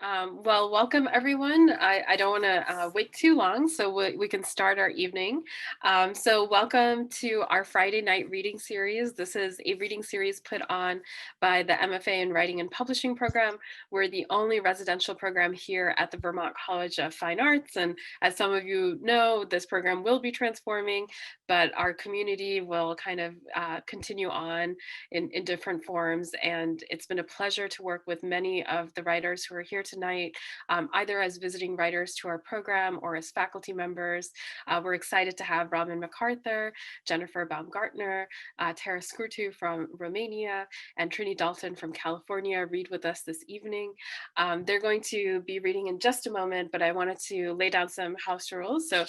Well, welcome everyone. I don't want to wait too long, so we can start our evening. So welcome to our Friday night reading series. This is a reading series put on by the MFA in Writing and Publishing program. We're the only residential program here at the Vermont College of Fine Arts. And as some of you know, this program will be transforming, but our community will kind of continue on in different forms. And it's been a pleasure to work with many of the writers who are here tonight, either as visiting writers to our program or as faculty members. We're excited to have Robin MacArthur, Jennifer Baumgardner, Tara Skurtu from Romania, and Trinie Dalton from California read with us this evening. They're going to be reading in just a moment, but I wanted to lay down some house rules. So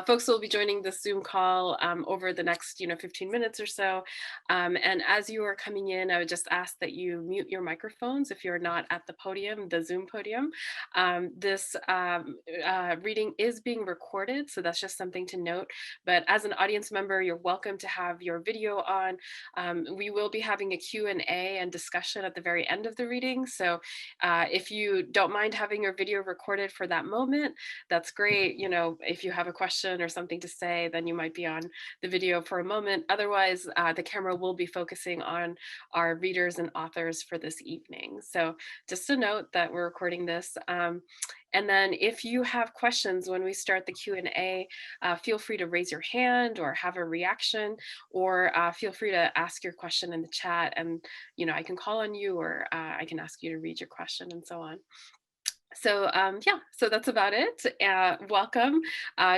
folks will be joining the Zoom call over the next 15 minutes or so. And as you are coming in, I would just ask that you mute your microphones if you're not at the podium, the Zoom podium. This reading is being recorded, so that's just something to note. But as an audience member, you're welcome to have your video on. We will be having a Q&A and discussion at the very end of the reading. So if you don't mind having your video recorded for that moment, that's great. If you have a question or something to say, then you might be on the video for a moment. Otherwise, the camera will be focusing on our readers and authors for this evening. So just a note that we're recording this. And then if you have questions when we start the Q&A, feel free to raise your hand or have a reaction, or feel free to ask your question in the chat, and I can call on you, or I can ask you to read your question and so on. So yeah, so that's about it. Welcome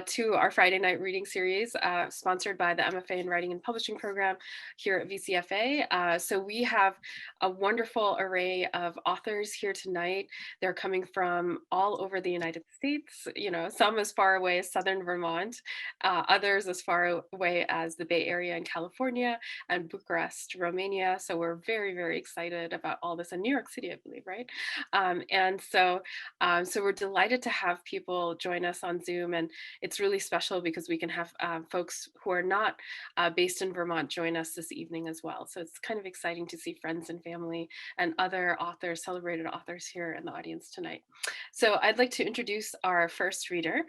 to our Friday night reading series sponsored by the MFA in Writing and Publishing program here at VCFA. So we have a wonderful array of authors here tonight. They're coming from all over the United States, some as far away as Southern Vermont, others as far away as the Bay Area in California and Bucharest, Romania. So we're very, very excited about all this, in New York City, I believe, right? So we're delighted to have people join us on Zoom, and it's really special because we can have folks who are not based in Vermont join us this evening as well. So it's kind of exciting to see friends and family and other authors, celebrated authors here in the audience tonight. So I'd like to introduce our first reader,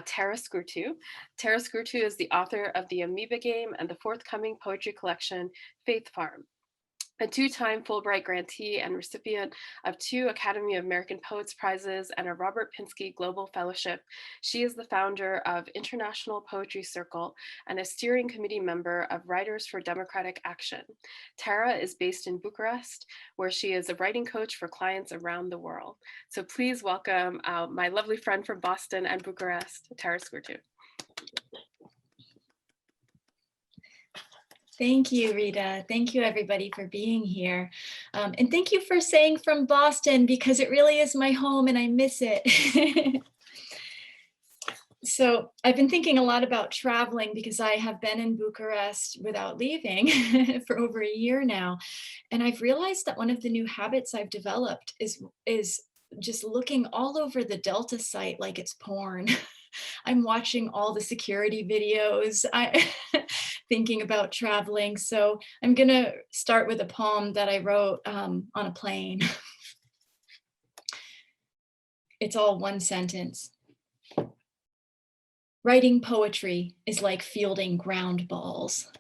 Tara Skurtu. Tara Skurtu is the author of The Amoeba Game and the forthcoming poetry collection, Faith Farm. A two-time Fulbright grantee and recipient of 2 Academy of American Poets Prizes and a Robert Pinsky Global Fellowship, she is the founder of International Poetry Circle and a steering committee member of Writers for Democratic Action. Tara is based in Bucharest, where she is a writing coach for clients around the world. So please welcome my lovely friend from Boston and Bucharest, Tara Skurtu. Thank you, Rita. Thank you, everybody, for being here. And thank you for saying from Boston, because it really is my home and I miss it. So I've been thinking a lot about traveling because I have been in Bucharest without leaving for over a year now. And I've realized that one of the new habits I've developed is just looking all over the Delta site like it's porn. I'm watching all the security videos. Thinking about traveling. So I'm gonna start with a poem that I wrote on a plane. It's all one sentence. Writing poetry is like fielding ground balls.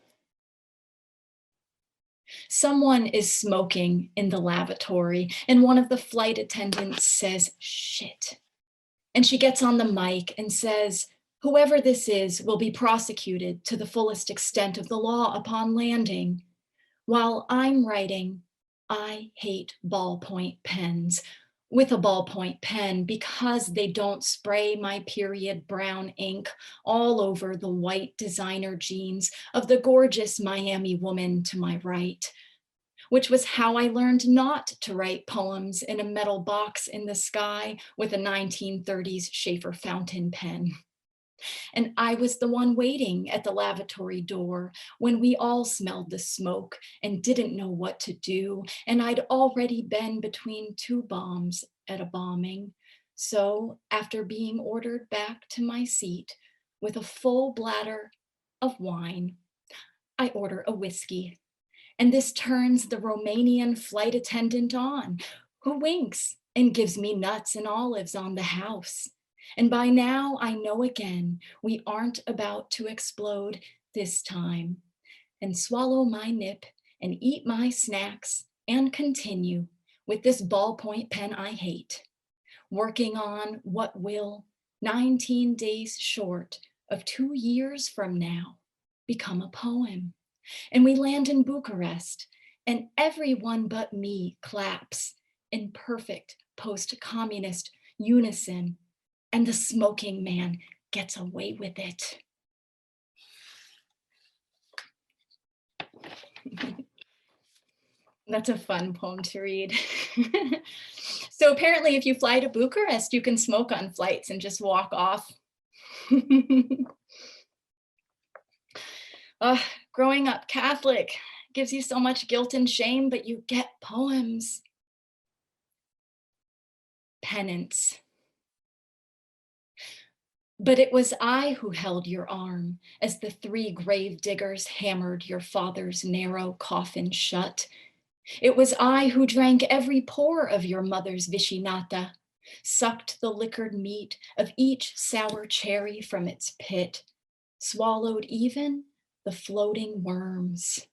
Someone is smoking in the lavatory and one of the flight attendants says, "Shit." And she gets on the mic and says, "Whoever this is will be prosecuted to the fullest extent of the law upon landing." While I'm writing, I hate ballpoint pens with a ballpoint pen because they don't spray my period brown ink all over the white designer jeans of the gorgeous Miami woman to my right, which was how I learned not to write poems in a metal box in the sky with a 1930s Schaefer fountain pen. And I was the one waiting at the lavatory door when we all smelled the smoke and didn't know what to do. And I'd already been between 2 bombs at a bombing. So after being ordered back to my seat with a full bladder of wine, I order a whiskey. And this turns the Romanian flight attendant on, who winks and gives me nuts and olives on the house. And by now I know again, we aren't about to explode this time, and swallow my nip and eat my snacks and continue with this ballpoint pen I hate, working on what will, 19 days short of 2 years from now, become a poem. And we land in Bucharest, and everyone but me claps in perfect post-communist unison, and the smoking man gets away with it. That's a fun poem to read. So apparently if you fly to Bucharest, you can smoke on flights and just walk off. Growing up Catholic gives you so much guilt and shame, but you get poems. Penance. But it was I who held your arm as the 3 grave diggers hammered your father's narrow coffin shut. It was I who drank every pore of your mother's vichinata, sucked the liquored meat of each sour cherry from its pit, swallowed even the floating worms.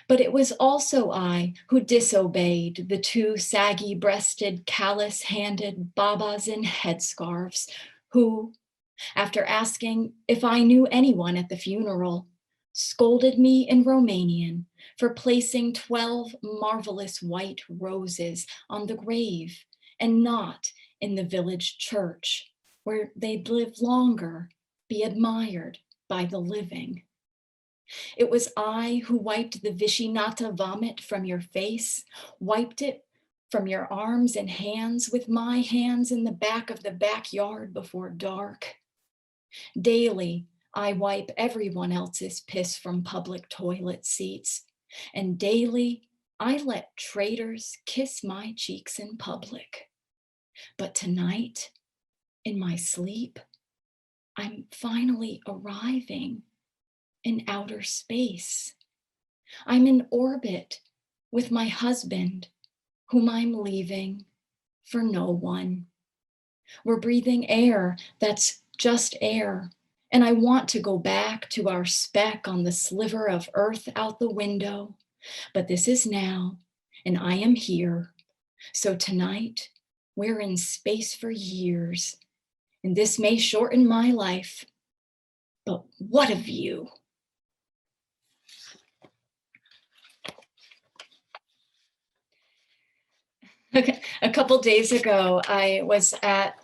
But it was also I who disobeyed the 2 saggy-breasted, callous-handed babas in headscarves, who, after asking if I knew anyone at the funeral, scolded me in Romanian for placing 12 marvelous white roses on the grave and not in the village church, where they'd live longer, be admired by the living. It was I who wiped the vichinata vomit from your face, wiped it from your arms and hands with my hands in the back of the backyard before dark. Daily, I wipe everyone else's piss from public toilet seats, and daily, I let traitors kiss my cheeks in public. But tonight, in my sleep, I'm finally arriving in outer space. I'm in orbit with my husband, whom I'm leaving for no one. We're breathing air that's just air, and I want to go back to our speck on the sliver of earth out the window, but this is now, and I am here. So tonight, we're in space for years, and this may shorten my life, but what a view. Okay. A couple days ago, I was at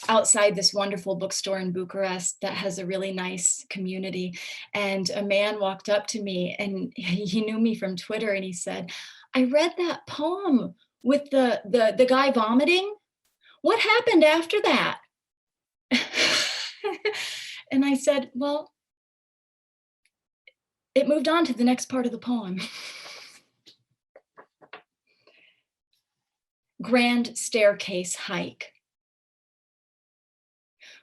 outside this wonderful bookstore in Bucharest that has a really nice community. And a man walked up to me and he knew me from Twitter and he said, I read that poem with the guy vomiting. What happened after that? And I said, well, it moved on to the next part of the poem. Grand staircase hike.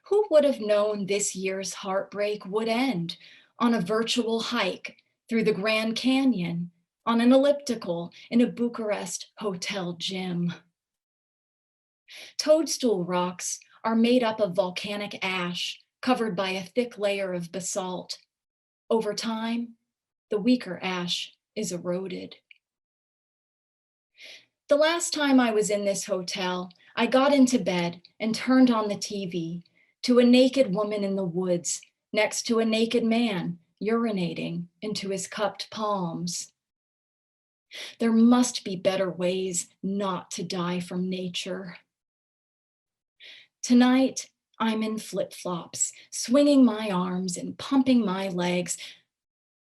Who would have known this year's heartbreak would end on a virtual hike through the Grand Canyon on an elliptical in a Bucharest hotel gym? Toadstool rocks are made up of volcanic ash covered by a thick layer of basalt. Over time, the weaker ash is eroded. The last time I was in this hotel, I got into bed and turned on the TV to a naked woman in the woods next to a naked man urinating into his cupped palms. There must be better ways not to die from nature. Tonight, I'm in flip-flops, swinging my arms and pumping my legs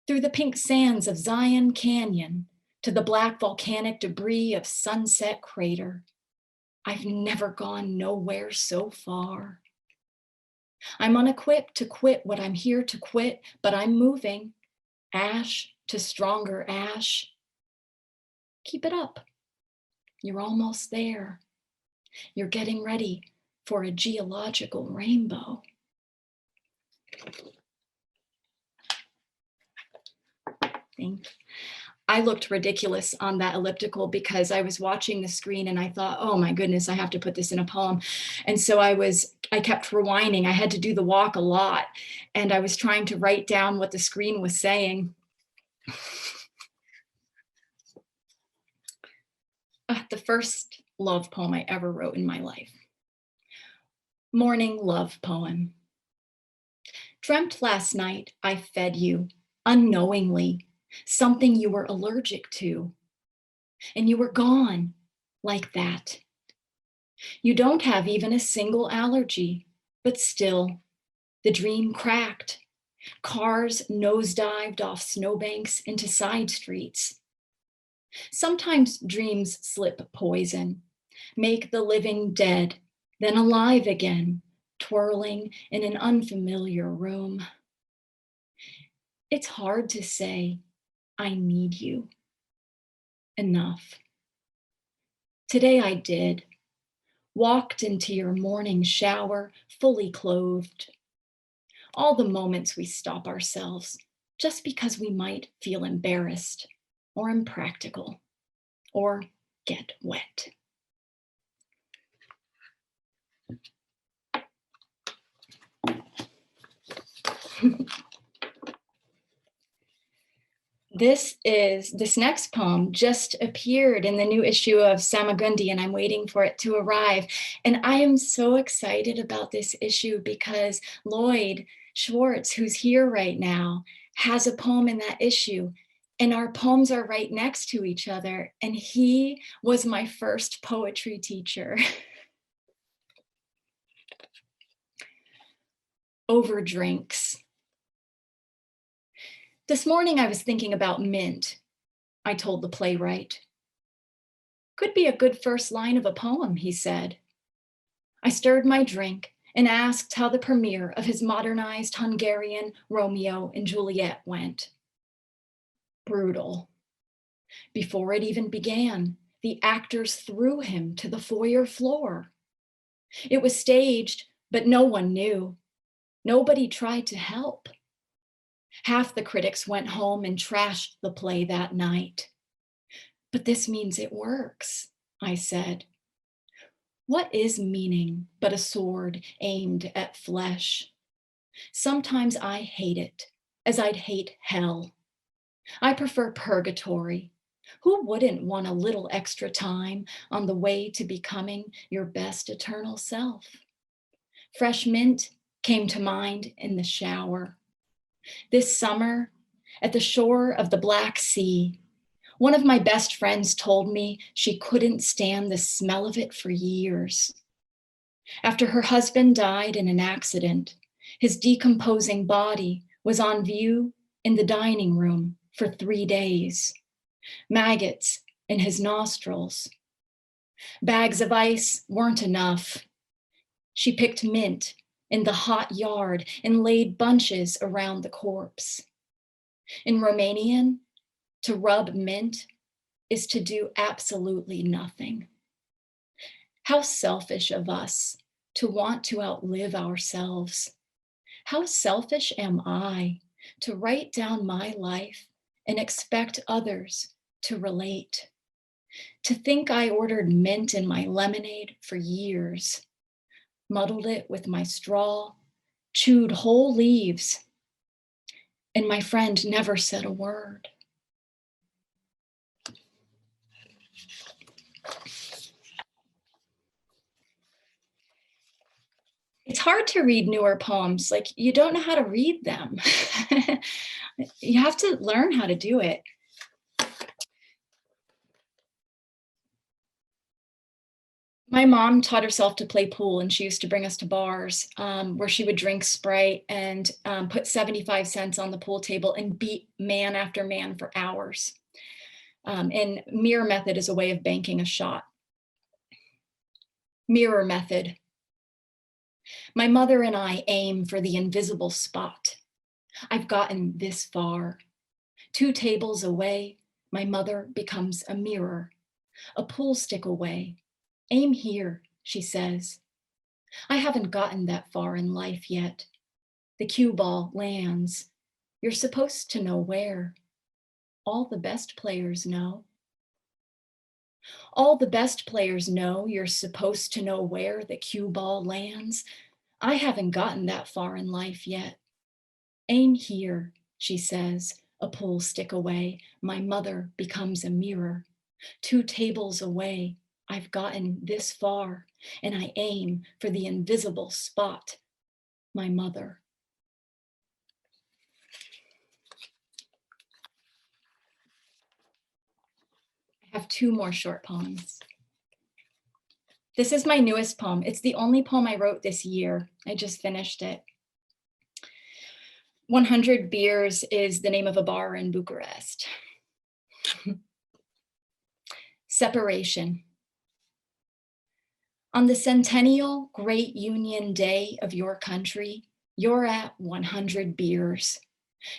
through the pink sands of Zion Canyon to the black volcanic debris of Sunset Crater. I've never gone nowhere so far. I'm unequipped to quit what I'm here to quit, but I'm moving, ash to stronger ash. Keep it up. You're almost there. You're getting ready for a geological rainbow. I looked ridiculous on that elliptical because I was watching the screen and I thought, oh my goodness, I have to put this in a poem. And so I kept rewinding. I had to do the walk a lot. And I was trying to write down what the screen was saying. The first love poem I ever wrote in my life. Morning love poem. Dreamt last night I fed you unknowingly something you were allergic to, and you were gone like that. You don't have even a single allergy, but still, the dream cracked. Cars nosedived off snowbanks into side streets. Sometimes dreams slip poison, make the living dead, then alive again, twirling in an unfamiliar room. It's hard to say, I need you enough. Today I did. Walked into your morning shower, fully clothed. All the moments we stop ourselves just because we might feel embarrassed or impractical or get wet. This next poem just appeared in the new issue of Samagundi, and I'm waiting for it to arrive. And I am so excited about this issue because Lloyd Schwartz, who's here right now, has a poem in that issue. And our poems are right next to each other. And he was my first poetry teacher. Over drinks. This morning I was thinking about mint, I told the playwright. Could be a good first line of a poem, he said. I stirred my drink and asked how the premiere of his modernized Hungarian Romeo and Juliet went. Brutal. Before it even began, the actors threw him to the foyer floor. It was staged, but no one knew. Nobody tried to help. Half the critics went home and trashed the play that night. But this means it works, I said. What is meaning but a sword aimed at flesh? Sometimes I hate it, as I'd hate hell. I prefer purgatory. Who wouldn't want a little extra time on the way to becoming your best eternal self? Fresh mint came to mind in the shower. This summer, at the shore of the Black Sea, one of my best friends told me she couldn't stand the smell of it for years. After her husband died in an accident, his decomposing body was on view in the dining room for 3 days. Maggots in his nostrils. Bags of ice weren't enough. She picked mint in the hot yard and laid bunches around the corpse. In Romanian, to rub mint is to do absolutely nothing. How selfish of us to want to outlive ourselves. How selfish am I to write down my life and expect others to relate. To think I ordered mint in my lemonade for years, muddled it with my straw, chewed whole leaves, and my friend never said a word. It's hard to read newer poems. Like, you don't know how to read them. You have to learn how to do it. My mom taught herself to play pool, and she used to bring us to bars where she would drink Sprite and put 75 cents on the pool table and beat man after man for hours. And mirror method is a way of banking a shot. Mirror method. My mother and I aim for the invisible spot. I've gotten this far. 2 tables away, my mother becomes a mirror. A pool stick away. Aim here, she says. I haven't gotten that far in life yet. The cue ball lands. You're supposed to know where. All the best players know. All the best players know you're supposed to know where the cue ball lands. I haven't gotten that far in life yet. Aim here, she says, a pool stick away. My mother becomes a mirror. 2 tables away, I've gotten this far, and I aim for the invisible spot, my mother. I have 2 more short poems. This is my newest poem. It's the only poem I wrote this year. I just finished it. 100 Beers is the name of a bar in Bucharest. Separation. On the centennial great union day of your country, you're at 100 beers.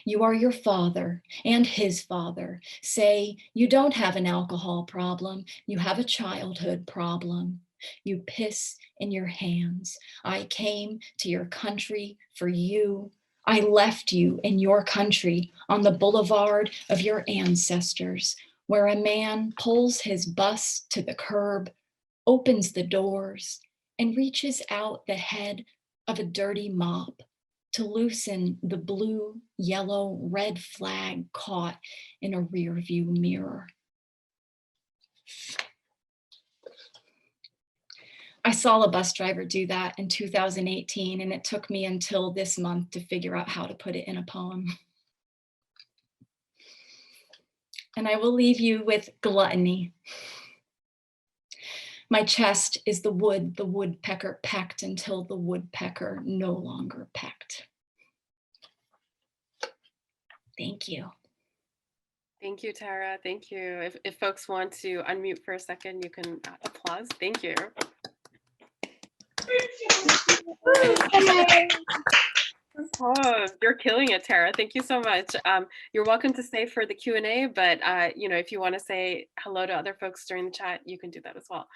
You are your father and his father. Say, you don't have an alcohol problem, you have a childhood problem. You piss in your hands. I came to your country for you. I left you in your country on the boulevard of your ancestors, where a man pulls his bus to the curb, opens the doors, and reaches out the head of a dirty mop to loosen the blue, yellow, red flag caught in a rearview mirror. I saw a bus driver do that in 2018, and it took me until this month to figure out how to put it in a poem. And I will leave you with gluttony. My chest is the woodpecker pecked until the woodpecker no longer pecked. Thank you. Thank you, Tara. Thank you. If folks want to unmute for a second, you can applause. Thank you. Oh, you're killing it, Tara. Thank you so much. You're welcome to stay for the Q&A, but if you want to say hello to other folks during the chat, you can do that as well.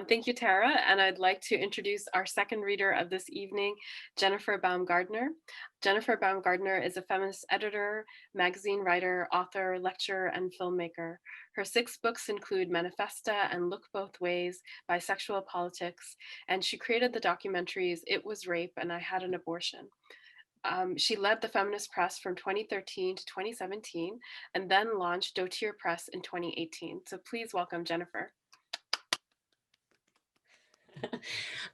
Thank you, Tara. And I'd like to introduce our second reader of this evening, Jennifer Baumgardner. Jennifer Baumgardner is a feminist editor, magazine writer, author, lecturer, and filmmaker. Her 6 books include Manifesta and Look Both Ways, Bisexual Politics, and she created the documentaries It Was Rape and I Had an Abortion. She led the feminist press from 2013 to 2017 and then launched Dotier Press in 2018. So please welcome Jennifer.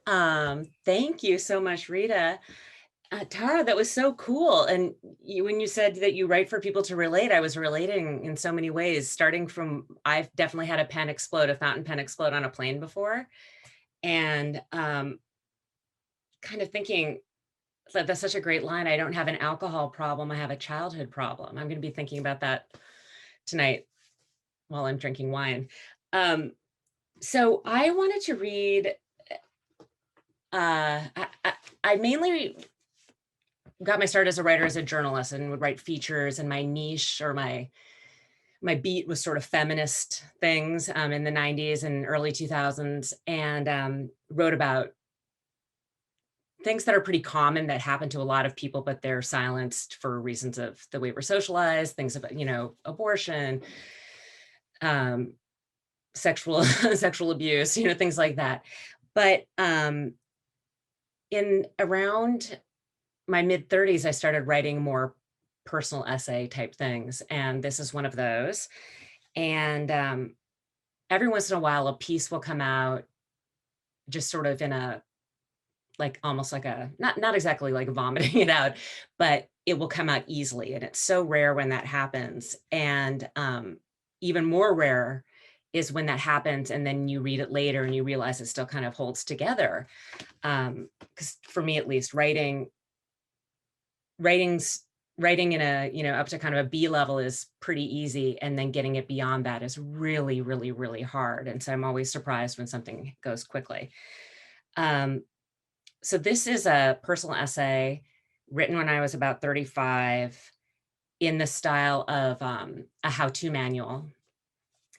Thank you so much, Rita. Tara, that was so cool. And when you said that you write for people to relate, I was relating in so many ways, starting from, I've definitely had a fountain pen explode on a plane before. And kind of thinking, that's such a great line. I don't have an alcohol problem. I have a childhood problem. I'm going to be thinking about that tonight while I'm drinking wine. So I wanted to read, I mainly got my start as a writer, as a journalist, and would write features, and my niche or my beat was sort of feminist things in the 90s and early 2000s, and wrote about things that are pretty common that happen to a lot of people, but they're silenced for reasons of the way we're socialized, things about, abortion, sexual abuse, things like that. But in around my mid 30s, I started writing more personal essay type things. And this is one of those. And every once in a while, a piece will come out just sort of in a, like almost like a, not exactly like vomiting it out, but it will come out easily. And it's so rare when that happens. And even more rare is when that happens and then you read it later and you realize it still kind of holds together. Because for me, at least, writing in a, up to kind of a B level is pretty easy. And then getting it beyond that is really, really, really hard. And so I'm always surprised when something goes quickly. So this is a personal essay written when I was about 35 in the style of a how-to manual.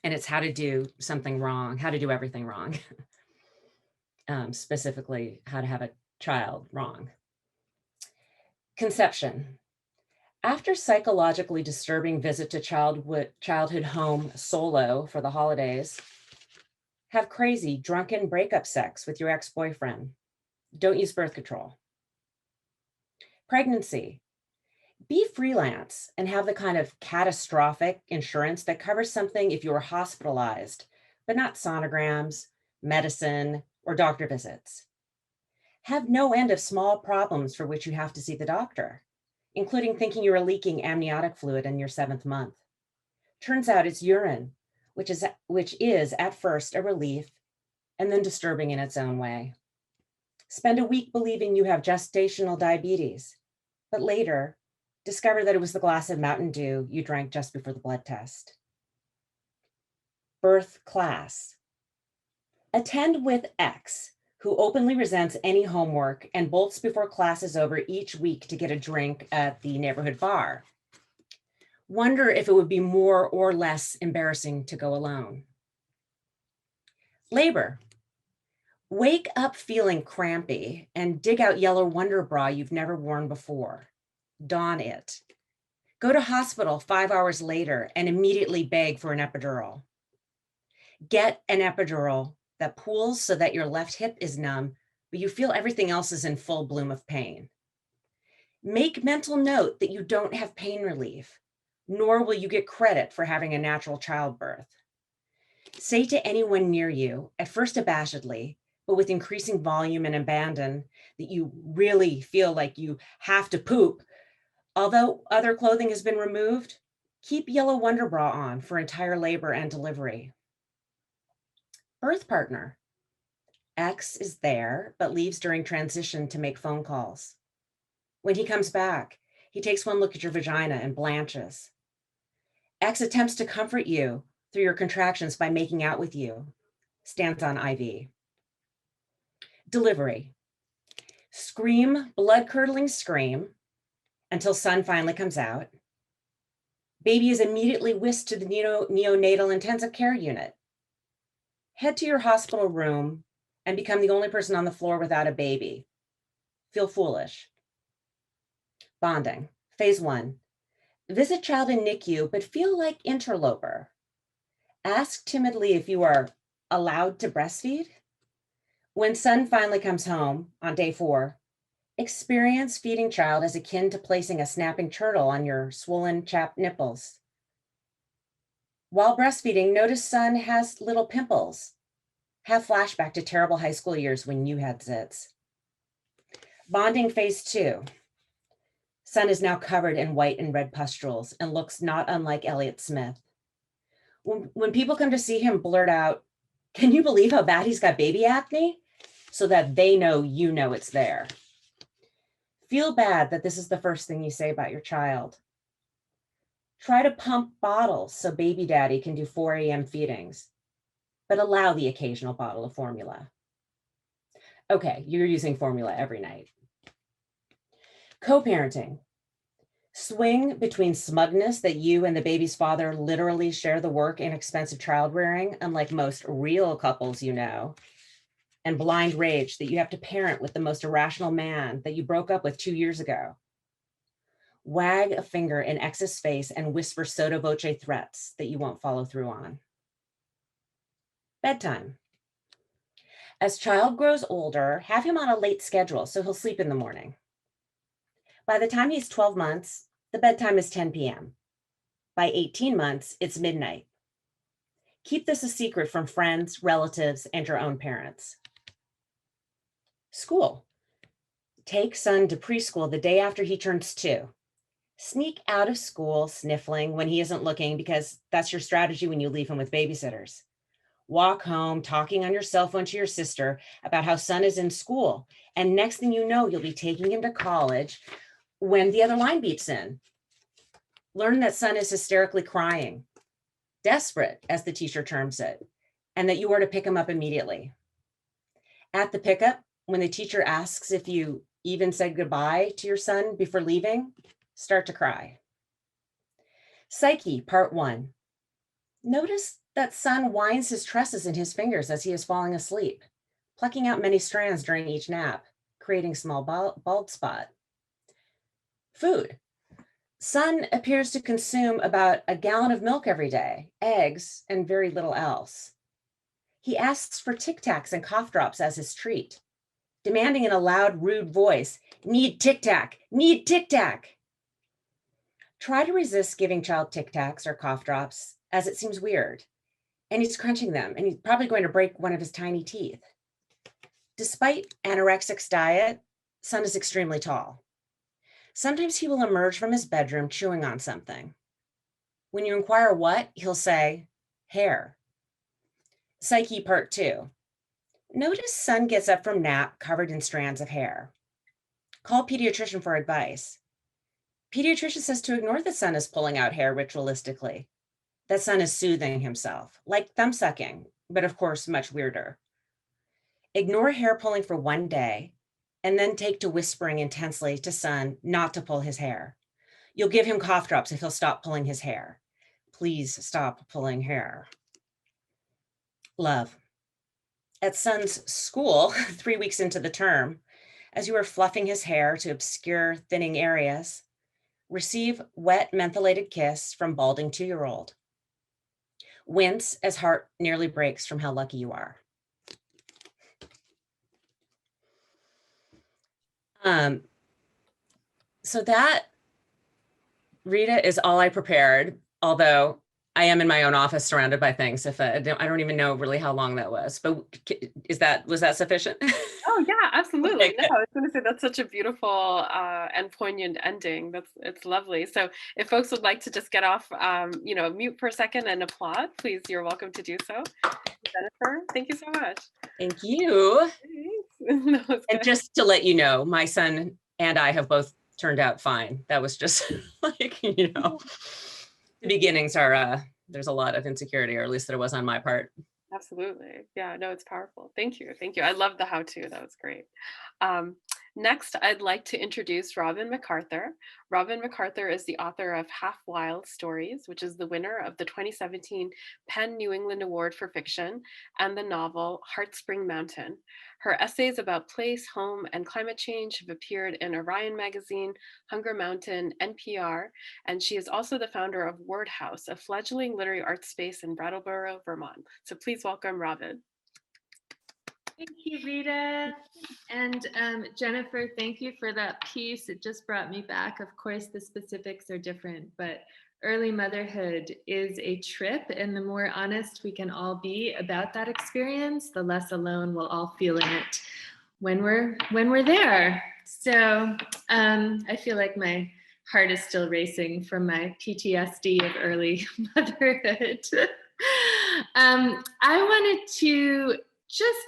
And it's how to do something wrong, how to do everything wrong. Specifically, how to have a child wrong. Conception. After psychologically disturbing visit to childhood home solo for the holidays, have crazy, drunken breakup sex with your ex-boyfriend. Don't use birth control. Pregnancy. Be freelance and have the kind of catastrophic insurance that covers something if you were hospitalized, but not sonograms, medicine, or doctor visits. Have no end of small problems for which you have to see the doctor, including thinking you are leaking amniotic fluid in your 7th month. Turns out it's urine, which is at first a relief and then disturbing in its own way. Spend a week believing you have gestational diabetes, but later discover that it was the glass of Mountain Dew you drank just before the blood test. Birth class. Attend with X, who openly resents any homework and bolts before class is over each week to get a drink at the neighborhood bar. Wonder if it would be more or less embarrassing to go alone. Labor. Wake up feeling crampy and dig out yellow Wonder Bra you've never worn before. Don it. Go to hospital 5 hours later and immediately beg for an epidural. Get an epidural that pulls so that your left hip is numb, but you feel everything else is in full bloom of pain. Make mental note that you don't have pain relief, nor will you get credit for having a natural childbirth. Say to anyone near you, at first abashedly, but with increasing volume and abandon, that you really feel like you have to poop. Although other clothing has been removed, keep yellow Wonder Bra on for entire labor and delivery. Birth partner. X is there, but leaves during transition to make phone calls. When he comes back, he takes one look at your vagina and blanches. X attempts to comfort you through your contractions by making out with you. Stands on IV. Delivery. Scream, blood-curdling scream until son finally comes out. Baby is immediately whisked to the neonatal intensive care unit. Head to your hospital room and become the only person on the floor without a baby. Feel foolish. Bonding. Phase 1. Visit child in NICU, but feel like interloper. Ask timidly if you are allowed to breastfeed. When son finally comes home on day 4, experience feeding child as akin to placing a snapping turtle on your swollen, chapped nipples. While breastfeeding, notice son has little pimples. Have flashback to terrible high school years when you had zits. Bonding phase 2. Son is now covered in white and red pustules and looks not unlike Elliott Smith. When people come to see him, blurt out, "Can you believe how bad he's got baby acne?" so that they know you know it's there. Feel bad that this is the first thing you say about your child. Try to pump bottles so baby daddy can do 4 a.m. feedings, but allow the occasional bottle of formula. Okay, you're using formula every night. Co-parenting. Swing between smugness that you and the baby's father literally share the work and expensive child rearing, unlike most real couples you know, and blind rage that you have to parent with the most irrational man that you broke up with 2 years ago. Wag a finger in X's face and whisper sotto voce threats that you won't follow through on. Bedtime. As child grows older, have him on a late schedule so he'll sleep in the morning. By the time he's 12 months, the bedtime is 10 p.m. By 18 months, it's midnight. Keep this a secret from friends, relatives, and your own parents. School. Take son to preschool the day after he turns 2. Sneak out of school sniffling when he isn't looking, because that's your strategy when you leave him with babysitters. Walk home talking on your cell phone to your sister about how son is in school. And next thing you know, you'll be taking him to college when the other line beeps in. Learn that son is hysterically crying, desperate, as the teacher terms it, and that you are to pick him up immediately. At the pickup, when the teacher asks if you even said goodbye to your son before leaving, start to cry. Psyche, part 1. Notice that son winds his tresses in his fingers as he is falling asleep, plucking out many strands during each nap, creating small bald spot. Food. Son appears to consume about a gallon of milk every day, eggs, and very little else. He asks for Tic Tacs and cough drops as his treat, demanding in a loud, rude voice, "Need Tic Tac, need Tic Tac." Try to resist giving child Tic Tacs or cough drops, as it seems weird, and he's crunching them, and he's probably going to break one of his tiny teeth. Despite anorexic's diet, Son is extremely tall. Sometimes he will emerge from his bedroom chewing on something. When you inquire what, he'll say, "Hair." Psyche part 2. Notice Son gets up from nap covered in strands of hair. Call pediatrician for advice. Pediatrician says to ignore that Son is pulling out hair ritualistically. That Son is soothing himself, like thumb sucking, but of course, much weirder. Ignore hair pulling for one day, and then take to whispering intensely to Son not to pull his hair. You'll give him cough drops if he'll stop pulling his hair. Please stop pulling hair. Love. At Son's school, 3 weeks into the term, as you are fluffing his hair to obscure thinning areas, receive wet mentholated kiss from balding 2-year-old. Wince as heart nearly breaks from how lucky you are. So that, Rita, is all I prepared, although I am in my own office surrounded by things. If I don't even know really how long that was, but was that sufficient? Oh yeah, absolutely. Okay, No, I was going to say that's such a beautiful and poignant ending. It's lovely. So if folks would like to just get off, mute for a second and applaud, please, you're welcome to do so. Jennifer, thank you so much. Thank you. No, and just to let you know, my son and I have both turned out fine. That was just like, the beginnings are, there's a lot of insecurity, or at least there was on my part. Absolutely. Yeah, no, it's powerful. Thank you. Thank you. I love the how-to. That was great. Next, I'd like to introduce Robin MacArthur. Robin MacArthur is the author of Half Wild Stories, which is the winner of the 2017 Penn New England Award for Fiction, and the novel Heart Spring Mountain. Her essays about place, home, and climate change have appeared in Orion Magazine, Hunger Mountain, NPR, and she is also the founder of Word House, a fledgling literary arts space in Brattleboro, Vermont. So please welcome Robin. Thank you, Rita. And Jennifer, thank you for that piece. It just brought me back. Of course, the specifics are different, but early motherhood is a trip. And the more honest we can all be about that experience, the less alone we'll all feel in it when we're there. So I feel like my heart is still racing from my PTSD of early motherhood. I wanted to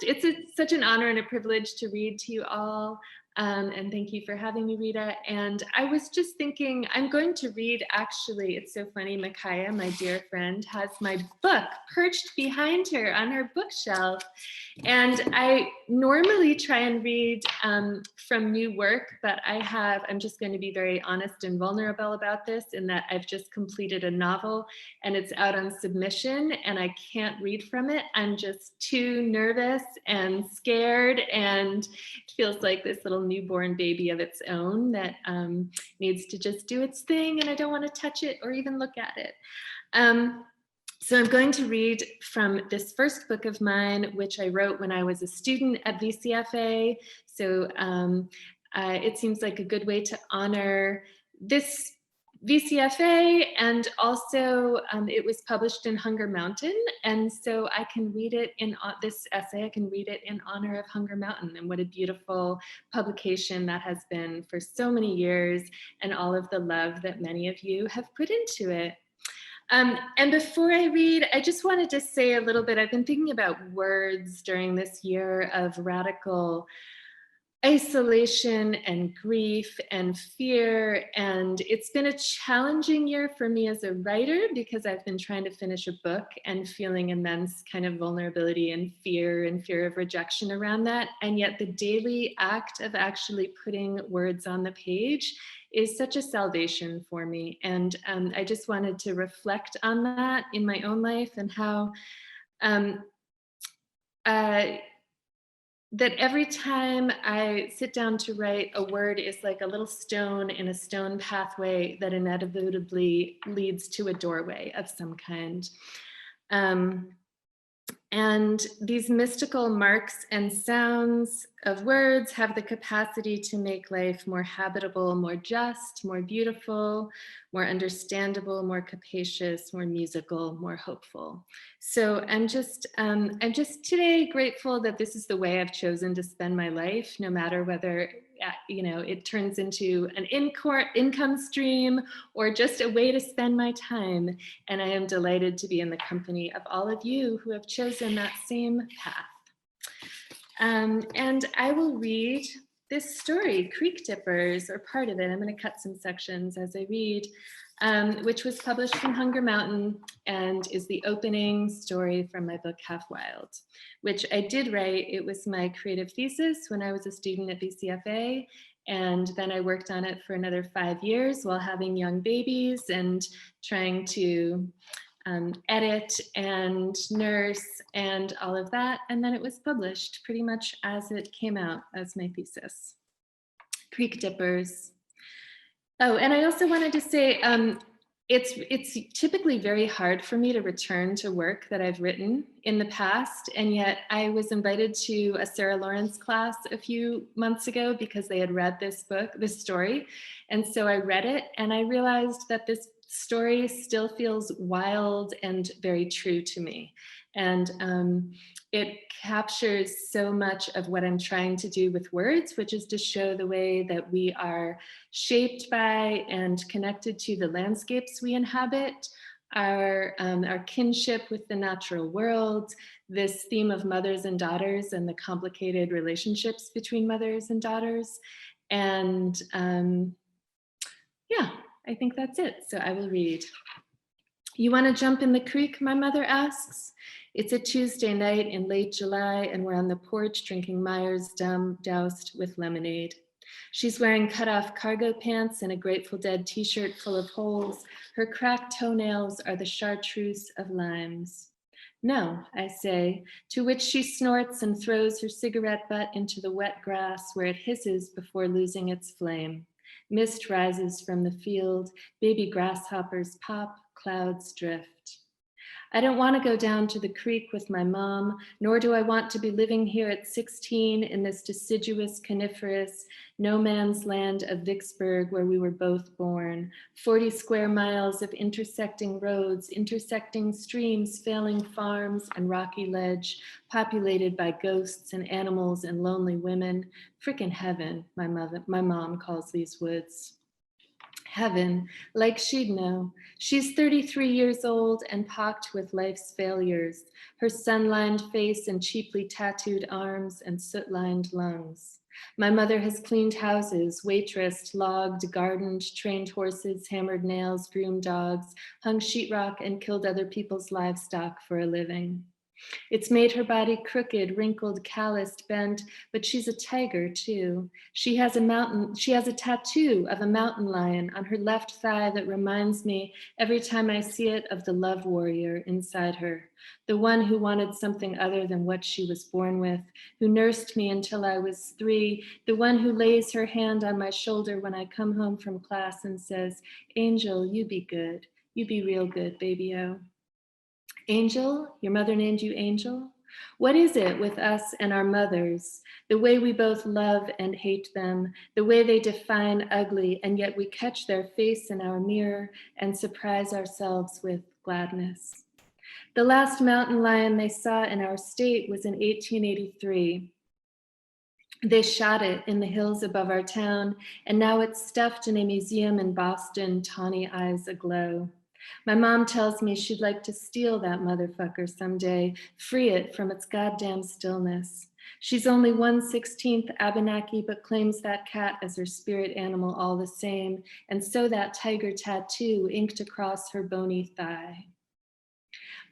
it's such an honor and a privilege to read to you all. And thank you for having me, Rita. And I was just thinking, I'm going to read, actually, it's so funny, Micaiah, my dear friend, has my book perched behind her on her bookshelf. And I normally try and read from new work, but I'm just going to be very honest and vulnerable about this, in that I've just completed a novel and it's out on submission and I can't read from it. I'm just too nervous and scared, and it feels like this little newborn baby of its own that needs to just do its thing, and I don't want to touch it or even look at it. So I'm going to read from this first book of mine, which I wrote when I was a student at VCFA. So it seems like a good way to honor this VCFA, and also it was published in Hunger Mountain, and so I can read it in this essay, I can read it in honor of Hunger Mountain, and what a beautiful publication that has been for so many years, and all of the love that many of you have put into it. And before I read, I just wanted to say a little bit. I've been thinking about words during this year of radical isolation and grief and fear, and it's been a challenging year for me as a writer, because I've been trying to finish a book and feeling immense kind of vulnerability and fear of rejection around that. And yet the daily act of actually putting words on the page is such a salvation for me. And I just wanted to reflect on that in my own life, and how that every time I sit down to write, a word is like a little stone in a stone pathway that inevitably leads to a doorway of some kind. And these mystical marks and sounds of words have the capacity to make life more habitable, more just, more beautiful, more understandable, more capacious, more musical, more hopeful. So I'm just today grateful that this is the way I've chosen to spend my life, no matter whether it turns into an income stream or just a way to spend my time. And I am delighted to be in the company of all of you who have chosen that same path. And I will read this story, Creek Dippers, or part of it. I'm going to cut some sections as I read, which was published in Hunger Mountain and is the opening story from my book, Half Wild, which I did write. It was my creative thesis when I was a student at BCFA. And then I worked on it for another 5 years while having young babies and trying to edit and nurse and all of that. And then it was published pretty much as it came out as my thesis. Creek Dippers. Oh, and I also wanted to say, it's typically very hard for me to return to work that I've written in the past. And yet I was invited to a Sarah Lawrence class a few months ago because they had read this book, this story. And so I read it and I realized that this story still feels wild and very true to me. And it captures so much of what I'm trying to do with words, which is to show the way that we are shaped by and connected to the landscapes we inhabit, our kinship with the natural world, this theme of mothers and daughters and the complicated relationships between mothers and daughters. And yeah, I think that's it. So I will read. You want to jump in the creek, my mother asks. It's a Tuesday night in late July and we're on the porch drinking Myers doused with lemonade. She's wearing cut-off cargo pants and a Grateful Dead t-shirt full of holes. Her cracked toenails are the chartreuse of limes. No, I say, to which she snorts and throws her cigarette butt into the wet grass where it hisses before losing its flame. Mist rises from the field, baby grasshoppers pop, clouds drift. I don't want to go down to the creek with my mom, nor do I want to be living here at 16 in this deciduous, coniferous, no man's land of Vicksburg where we were both born. 40 square miles of intersecting roads, intersecting streams, failing farms, and rocky ledge, populated by ghosts and animals and lonely women. Frickin' heaven, my mom calls these woods. Heaven, like she'd know. She's 33 years old and pocked with life's failures, her sun-lined face and cheaply tattooed arms and soot-lined lungs. My mother has cleaned houses, waitressed, logged, gardened, trained horses, hammered nails, groomed dogs, hung sheetrock, and killed other people's livestock for a living. It's made her body crooked, wrinkled, calloused, bent, but she's a tiger too. She has a tattoo of a mountain lion on her left thigh that reminds me every time I see it of the love warrior inside her, the one who wanted something other than what she was born with, who nursed me until I was 3, the one who lays her hand on my shoulder when I come home from class and says, "Angel, you be good. You be real good, baby-o." Angel? Your mother named you Angel? What is it with us and our mothers? The way we both love and hate them, the way they define ugly, and yet we catch their face in our mirror and surprise ourselves with gladness. The last mountain lion they saw in our state was in 1883. They shot it in the hills above our town, and now it's stuffed in a museum in Boston, tawny eyes aglow. My mom tells me she'd like to steal that motherfucker someday, free it from its goddamn stillness. She's only 1/16 Abenaki, but claims that cat as her spirit animal all the same, and so that tiger tattoo inked across her bony thigh.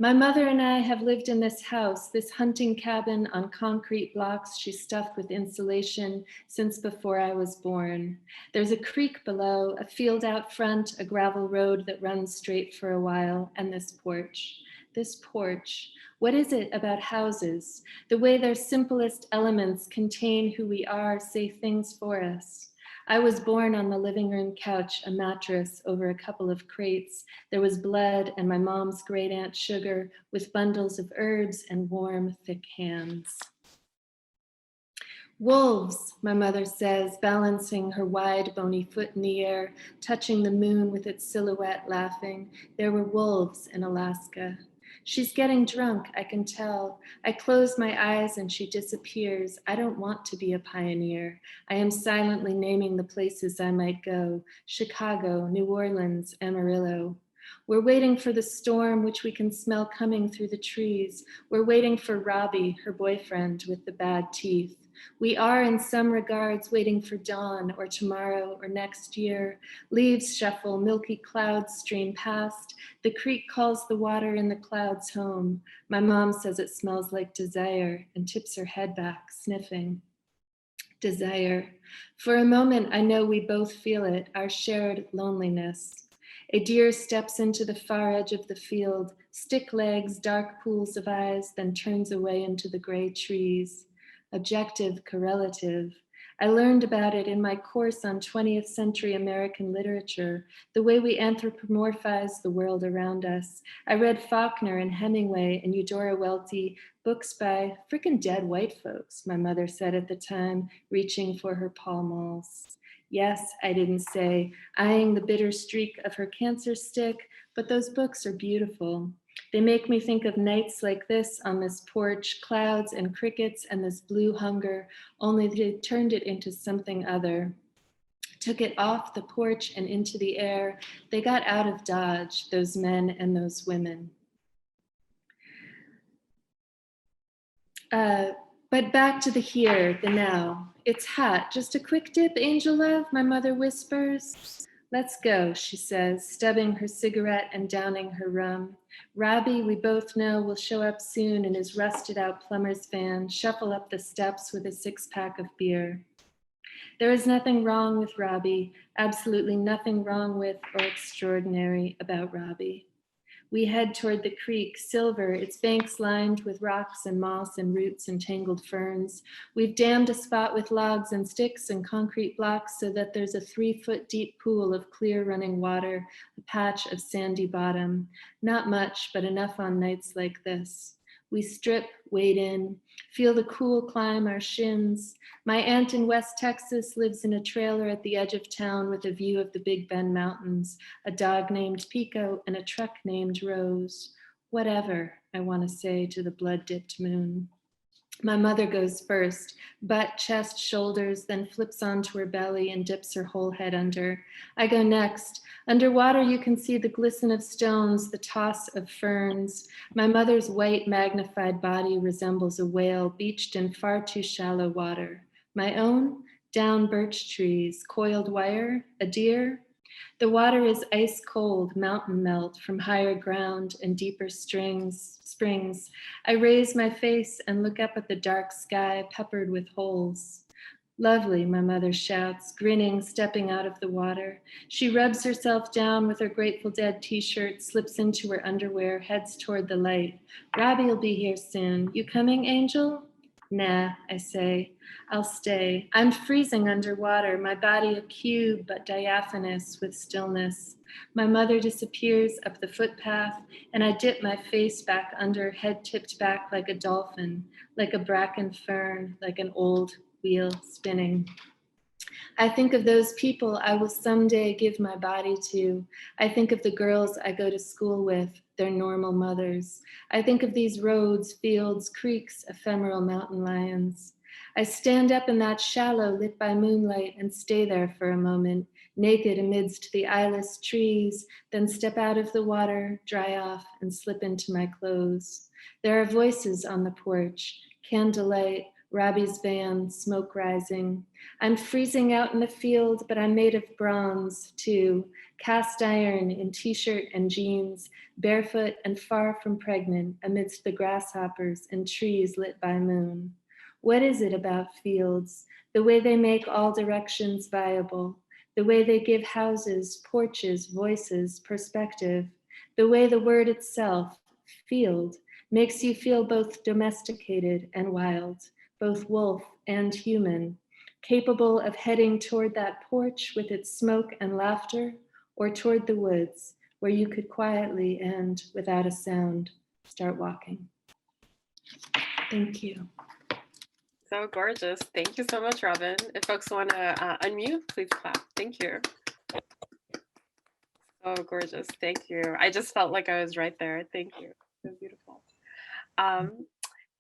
My mother and I have lived in this house, this hunting cabin on concrete blocks she stuffed with insulation since before I was born. There's a creek below, a field out front, a gravel road that runs straight for a while, and this porch. this porch. What is it about houses? The way their simplest elements contain who we are, say things for us. I was born on the living room couch, a mattress over a couple of crates. There was blood and my mom's great aunt sugar with bundles of herbs and warm, thick hands. Wolves, my mother says, balancing her wide, bony foot in the air, touching the moon with its silhouette, laughing. There were wolves in Alaska. She's getting drunk, I can tell. I close my eyes and she disappears. I don't want to be a pioneer. I am silently naming the places I might go. Chicago, New Orleans, Amarillo. We're waiting for the storm, which we can smell coming through the trees. We're waiting for Robbie, her boyfriend with the bad teeth. We are, in some regards, waiting for dawn or tomorrow or next year. Leaves shuffle, milky clouds stream past. The creek calls the water in the clouds home. My mom says it smells like desire and tips her head back, sniffing. Desire. For a moment, I know we both feel it, our shared loneliness. A deer steps into the far edge of the field, stick legs, dark pools of eyes, then turns away into the gray trees. Objective correlative. I learned about it in my course on 20th century American literature, the way we anthropomorphize the world around us. I read Faulkner and Hemingway and Eudora Welty, books by frickin' dead white folks, my mother said at the time, reaching for her Pall Malls. Yes, I didn't say, eyeing the bitter streak of her cancer stick, but those books are beautiful. They make me think of nights like this on this porch, clouds and crickets and this blue hunger, only they turned it into something other. Took it off the porch and into the air. They got out of Dodge, those men and those women. But back to the here, the now. It's hot, just a quick dip, angel love, my mother whispers. Let's go, she says, stubbing her cigarette and downing her rum. Robbie, we both know, will show up soon in his rusted out plumber's van, shuffle up the steps with a 6-pack of beer. There is nothing wrong with Robbie, absolutely nothing wrong with or extraordinary about Robbie. We head toward the creek, silver, its banks lined with rocks and moss and roots and tangled ferns. We've dammed a spot with logs and sticks and concrete blocks so that there's a 3-foot deep pool of clear running water, a patch of sandy bottom. Not much, but enough on nights like this. We strip, wade in, feel the cool climb our shins. My aunt in West Texas lives in a trailer at the edge of town with a view of the Big Bend Mountains, a dog named Pico and a truck named Rose. Whatever, I want to say to the blood-dipped moon. My mother goes first, butt, chest, shoulders, then flips onto her belly and dips her whole head under. I go next. Underwater, you can see the glisten of stones, the toss of ferns. My mother's white, magnified body resembles a whale beached in far too shallow water. My own, down birch trees, coiled wire, a deer. The water is ice cold, mountain melt from higher ground and deeper springs. I raise my face and look up at the dark sky peppered with holes. Lovely, my mother shouts, grinning, stepping out of the water. She rubs herself down with her Grateful Dead t-shirt, slips into her underwear, heads toward the light. Robbie will be here soon. You coming, Angel? Nah, I say. I'll stay. I'm freezing underwater, my body a cube but diaphanous with stillness. My mother disappears up the footpath, and I dip my face back under, head tipped back like a dolphin, like a bracken fern, like an old wheel spinning. I think of those people I will someday give my body to. I think of the girls I go to school with, their normal mothers. I think of these roads, fields, creeks, ephemeral mountain lions. I stand up in that shallow lit by moonlight and stay there for a moment, naked amidst the eyeless trees, then step out of the water, dry off, and slip into my clothes. There are voices on the porch, candlelight, Robbie's van, smoke rising. I'm freezing out in the field, but I'm made of bronze too, cast iron in t-shirt and jeans, barefoot and far from pregnant amidst the grasshoppers and trees lit by moon. What is it about fields? The way they make all directions viable, the way they give houses, porches, voices, perspective, the way the word itself, field makes you feel both domesticated and wild, both wolf and human, capable of heading toward that porch with its smoke and laughter, or toward the woods where you could quietly and without a sound start walking. Thank you. So gorgeous. Thank you so much, Robin. If folks want to unmute, please clap. Thank you. Oh, gorgeous. Thank you. I just felt like I was right there. Thank you. So beautiful.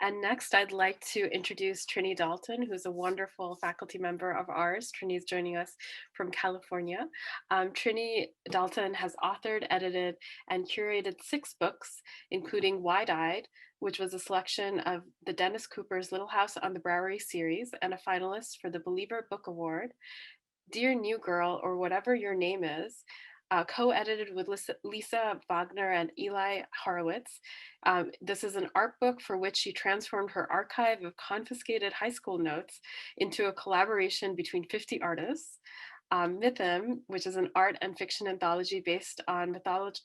And next, I'd like to introduce Trinie Dalton, who's a wonderful faculty member of ours. Trinie is joining us from California. Trinie Dalton has authored, edited, and curated 6 books, including Wide-Eyed, which was a selection of the Dennis Cooper's Little House on the Bowery series and a finalist for the Believer Book Award. Dear New Girl, or Whatever Your Name Is, co-edited with Lisa Wagner and Eli Horowitz. This is an art book for which she transformed her archive of confiscated high school notes into a collaboration between 50 artists. Mythm, which is an art and fiction anthology based on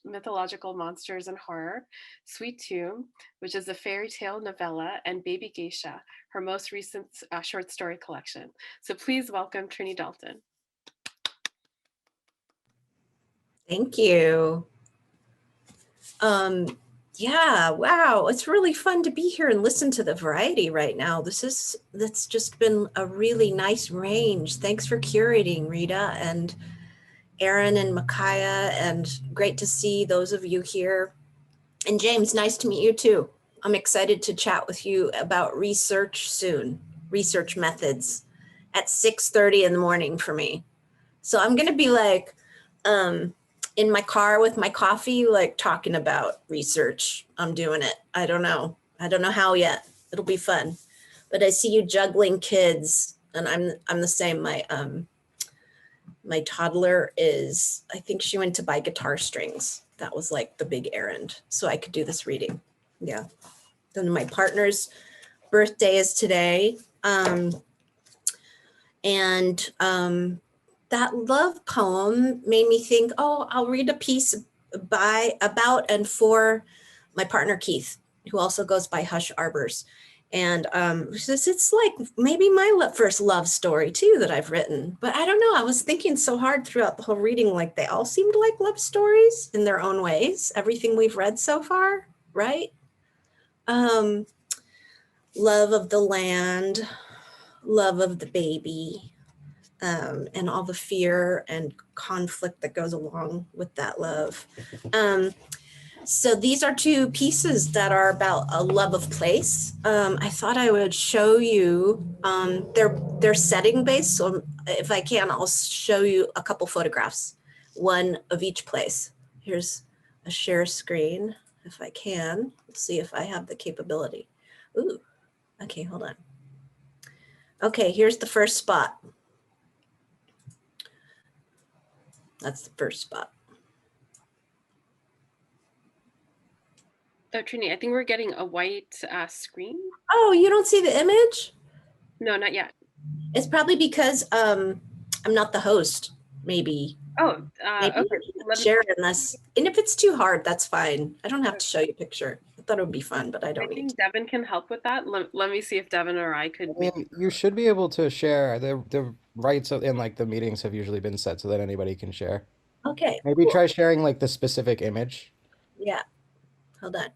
mythological monsters and horror. Sweet Tomb, which is a fairy tale novella, and Baby Geisha, her most recent short story collection. So please welcome Trinie Dalton. Thank you. Yeah, wow, it's really fun to be here and listen to the variety right now. That's just been a really nice range. Thanks for curating, Rita and Aaron and Micaiah, and great to see those of you here. And James, nice to meet you too. I'm excited to chat with you about research soon, research methods at 6:30 in the morning for me. So I'm gonna be like, in my car with my coffee, like talking about research. I'm doing it. I don't know how yet. It'll be fun. But I see you juggling kids, and I'm the same. My toddler is, I think she went to buy guitar strings. That was like the big errand, so I could do this reading. Yeah. Then my partner's birthday is today. That love poem made me think, oh, I'll read a piece about and for my partner, Keith, who also goes by Hush Arbors. And it's like maybe my first love story too that I've written, but I don't know. I was thinking so hard throughout the whole reading, like they all seemed like love stories in their own ways, everything we've read so far, right? Love of the land, love of the baby, and all the fear and conflict that goes along with that love. So these are 2 pieces that are about a love of place. I thought I would show you, they're setting based. So if I can, I'll show you a couple photographs, one of each place. Here's a share screen, if I can. Let's see if I have the capability. Ooh, okay, hold on. Okay, here's the first spot. That's the first spot. Oh, Trinie, I think we're getting a white screen. Oh, you don't see the image? No, not yet. It's probably because I'm not the host, maybe. Oh, Maybe okay. share unless, and if it's too hard, that's fine. I don't have to show you a picture. I thought it would be fun, but I don't need to. Devin can help with that. Let me see if Devin or I could. I mean, you should be able to share. The rights in like the meetings have usually been set so that anybody can share. Okay. Maybe cool. try sharing like the specific image. Yeah. Hold on.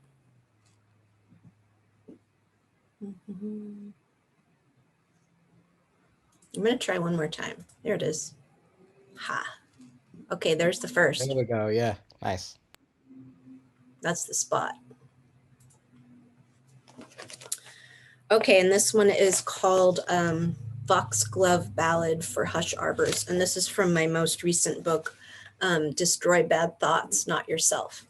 I'm going to try one more time. There it is. Ha. Okay, there's the first. There we go. Yeah, nice. That's the spot. Okay, and this one is called Foxglove Ballad for Hush Arbors. And this is from my most recent book, Destroy Bad Thoughts, Not Yourself.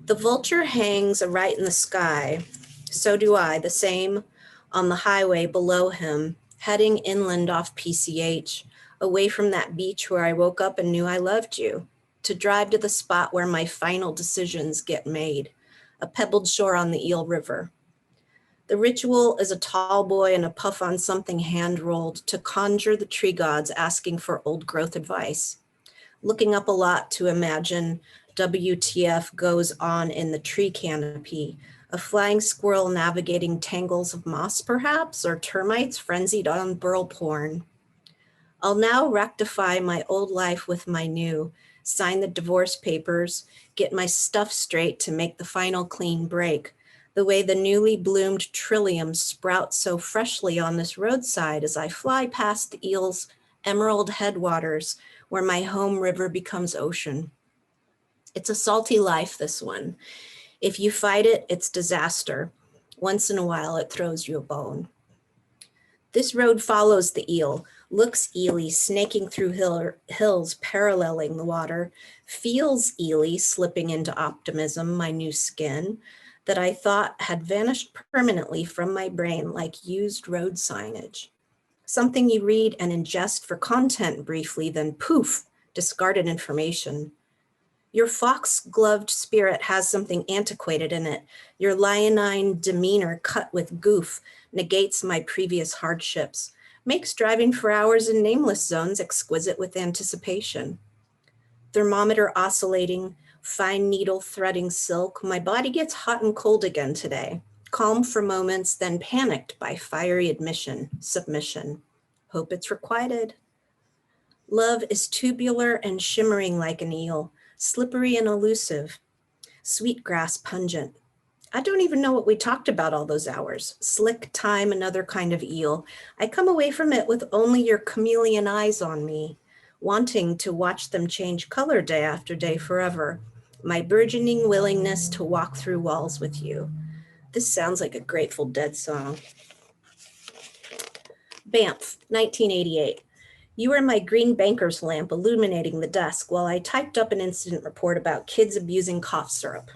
The vulture hangs a right in the sky. So do I, the same on the highway below him, heading inland off PCH, away from that beach where I woke up and knew I loved you, to drive to the spot where my final decisions get made, a pebbled shore on the Eel River. The ritual is a tall boy and a puff on something hand-rolled to conjure the tree gods asking for old growth advice. looking up a lot to imagine WTF goes on in the tree canopy. A flying squirrel navigating tangles of moss, perhaps, or termites frenzied on burl porn. I'll now rectify my old life with my new, sign the divorce papers, get my stuff straight to make the final clean break. The way the newly bloomed trillium sprouts so freshly on this roadside as I fly past the Eel's emerald headwaters, where my home river becomes ocean. It's a salty life, this one. If you fight it, it's disaster. Once in a while, it throws you a bone. This road follows the eel, looks eely, snaking through hills paralleling the water, feels eely, slipping into optimism, my new skin, that I thought had vanished permanently from my brain like used road signage. Something you read and ingest for content briefly, then poof, discarded information. Your fox-gloved spirit has something antiquated in it. Your leonine demeanor cut with goof negates my previous hardships, makes driving for hours in nameless zones exquisite with anticipation. Thermometer oscillating, fine needle threading silk, my body gets hot and cold again today. Calm for moments, then panicked by fiery admission, submission. Hope it's requited. Love is tubular and shimmering like an eel, slippery and elusive, sweetgrass pungent. I don't even know what we talked about all those hours. Slick time, another kind of eel. I come away from it with only your chameleon eyes on me, wanting to watch them change color day after day forever. My burgeoning willingness to walk through walls with you. This sounds like a Grateful Dead song. Banff, 1988. You were my green banker's lamp illuminating the desk while I typed up an incident report about kids abusing cough syrup.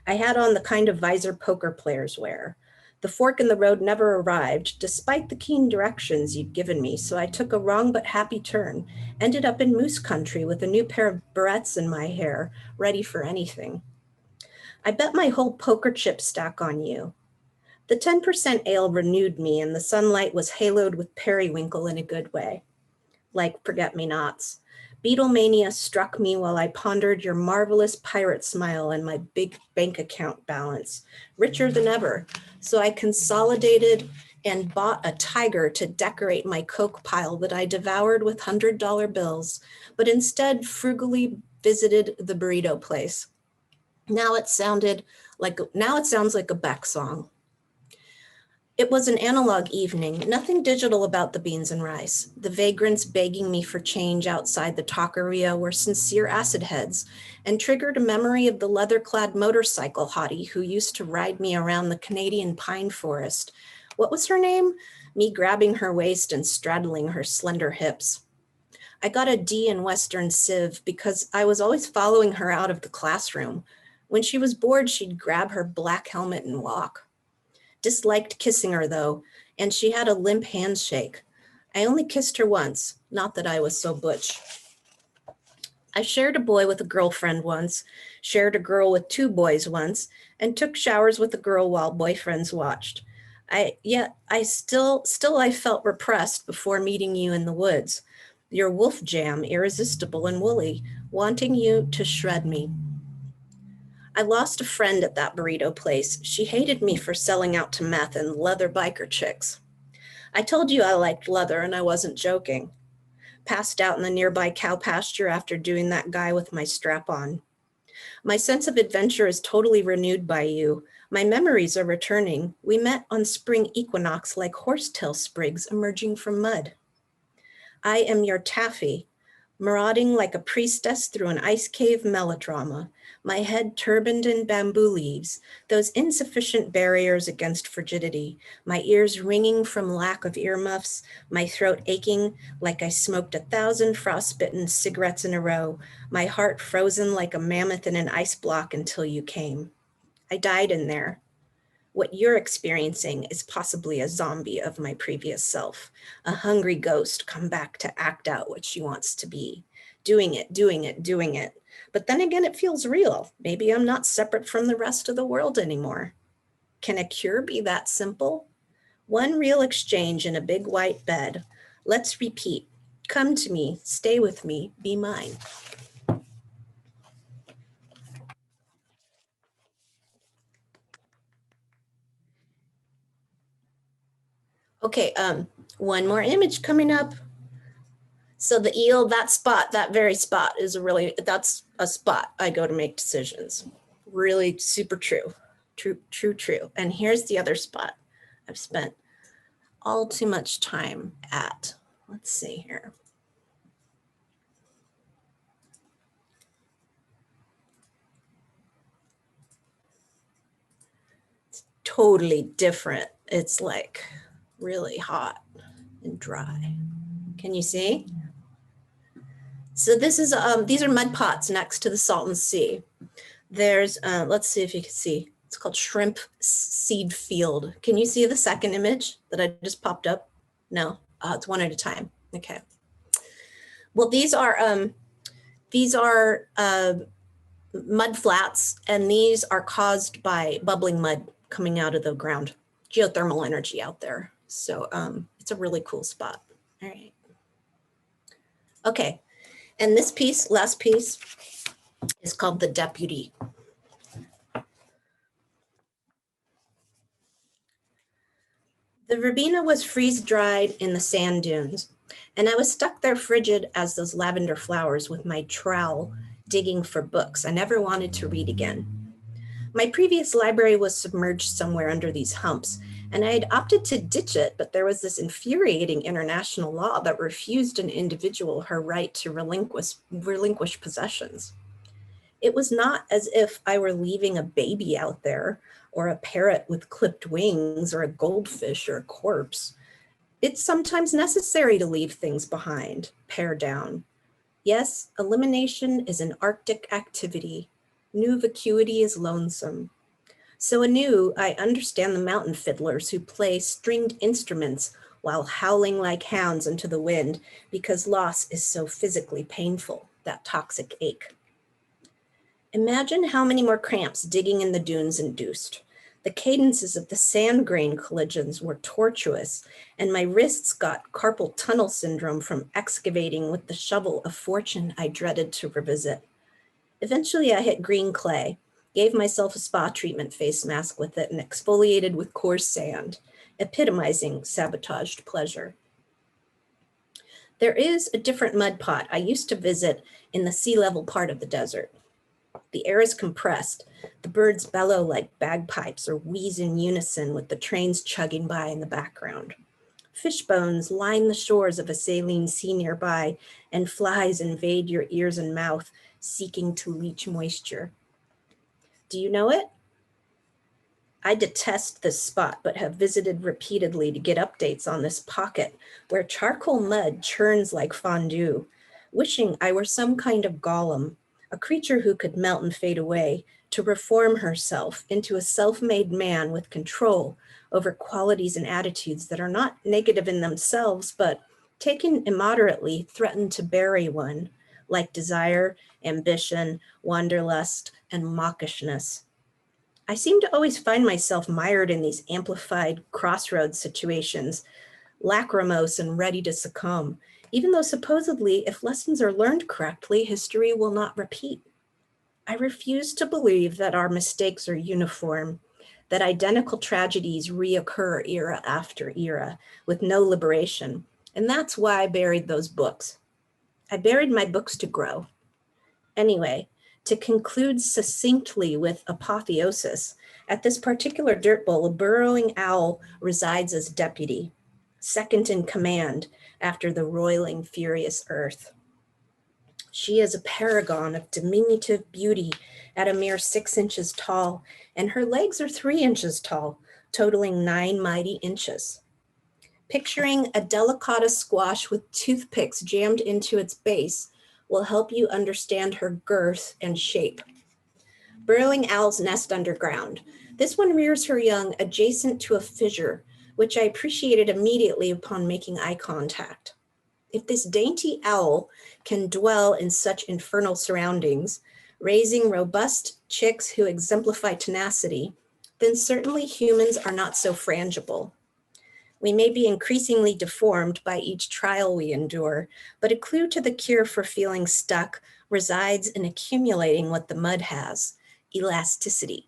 I had on the kind of visor poker players wear. The fork in the road never arrived, despite the keen directions you'd given me, so I took a wrong but happy turn, ended up in moose country with a new pair of barrettes in my hair, ready for anything. I bet my whole poker chip stack on you. The 10% ale renewed me, and the sunlight was haloed with periwinkle in a good way, like forget-me-nots. Beatlemania struck me while I pondered your marvelous pirate smile and my big bank account balance, richer than ever. So I consolidated and bought a tiger to decorate my Coke pile that I devoured with $100 bills, but instead frugally visited the burrito place. Now it sounds like a Beck song. It was an analog evening, nothing digital about the beans and rice. The vagrants begging me for change outside the taqueria were sincere acid heads and triggered a memory of the leather-clad motorcycle hottie who used to ride me around the Canadian pine forest. What was her name? Me grabbing her waist and straddling her slender hips. I got a D in Western Civ because I was always following her out of the classroom. When she was bored, she'd grab her black helmet and walk. Disliked kissing her though, and she had a limp handshake. I only kissed her once, not that I was so butch. I shared a boy with a girlfriend once, shared a girl with two boys once, and took showers with a girl while boyfriends watched. I felt repressed before meeting you in the woods. Your wolf jam, irresistible and woolly, wanting you to shred me. I lost a friend at that burrito place. She hated me for selling out to meth and leather biker chicks. I told you I liked leather and I wasn't joking. Passed out in the nearby cow pasture after doing that guy with my strap on. My sense of adventure is totally renewed by you. My memories are returning. We met on spring equinox like horsetail sprigs emerging from mud. I am your taffy, marauding like a priestess through an ice cave melodrama, my head turbaned in bamboo leaves, those insufficient barriers against frigidity, my ears ringing from lack of earmuffs, my throat aching like I smoked 1,000 frostbitten cigarettes in a row, my heart frozen like a mammoth in an ice block until you came. I died in there. What you're experiencing is possibly a zombie of my previous self, a hungry ghost come back to act out what she wants to be, doing it. But then again, it feels real. Maybe I'm not separate from the rest of the world anymore. Can a cure be that simple? One real exchange in a big white bed. Let's repeat. Come to me, stay with me, be mine. Okay, one more image coming up. So the eel, that spot, that very spot is that's a spot I go to make decisions. Really super true. True. And here's the other spot I've spent all too much time at. Let's see here. It's totally different. It's like really hot and dry. Can you see? So this is, these are mud pots next to the Salton Sea. There's, let's see if you can see, it's called Shrimp Seed Field. Can you see the second image that I just popped up? No, it's one at a time. Okay. Well, these are mud flats, and these are caused by bubbling mud coming out of the ground, geothermal energy out there. So it's a really cool spot. All right. Okay. And this piece, last piece, is called The Deputy. The verbena was freeze-dried in the sand dunes, and I was stuck there frigid as those lavender flowers with my trowel digging for books I never wanted to read again. My previous library was submerged somewhere under these humps, and I had opted to ditch it, but there was this infuriating international law that refused an individual her right to relinquish possessions. It was not as if I were leaving a baby out there, or a parrot with clipped wings, or a goldfish or a corpse. It's sometimes necessary to leave things behind, pare down. Yes, elimination is an Arctic activity. New vacuity is lonesome. So anew, I understand the mountain fiddlers who play stringed instruments while howling like hounds into the wind because loss is so physically painful, that toxic ache. Imagine how many more cramps digging in the dunes induced. The cadences of the sand grain collisions were tortuous, and my wrists got carpal tunnel syndrome from excavating with the shovel of fortune I dreaded to revisit. Eventually, I hit green clay, gave myself a spa treatment face mask with it, and exfoliated with coarse sand, epitomizing sabotaged pleasure. There is a different mud pot I used to visit in the sea level part of the desert. The air is compressed. The birds bellow like bagpipes or wheeze in unison with the trains chugging by in the background. Fish bones line the shores of a saline sea nearby, and flies invade your ears and mouth, seeking to leach moisture. Do you know it? I detest this spot, but have visited repeatedly to get updates on this pocket where charcoal mud churns like fondue, wishing I were some kind of golem, a creature who could melt and fade away to reform herself into a self-made man with control over qualities and attitudes that are not negative in themselves, but taken immoderately threaten to bury one, like desire, ambition, wanderlust, and mawkishness. I seem to always find myself mired in these amplified crossroads situations, lachrymose and ready to succumb, even though supposedly, if lessons are learned correctly, history will not repeat. I refuse to believe that our mistakes are uniform, that identical tragedies reoccur era after era with no liberation. And that's why I buried those books. I buried my books to grow. Anyway, to conclude succinctly with apotheosis, at this particular dirt bowl, a burrowing owl resides as deputy, second in command after the roiling, furious earth. She is a paragon of diminutive beauty at a mere 6 inches tall, and her legs are 3 inches tall, totaling 9 mighty inches. Picturing a delicata squash with toothpicks jammed into its base will help you understand her girth and shape. Burrowing owls nest underground. This one rears her young adjacent to a fissure, which I appreciated immediately upon making eye contact. If this dainty owl can dwell in such infernal surroundings, raising robust chicks who exemplify tenacity, then certainly humans are not so frangible. We may be increasingly deformed by each trial we endure, but a clue to the cure for feeling stuck resides in accumulating what the mud has, elasticity.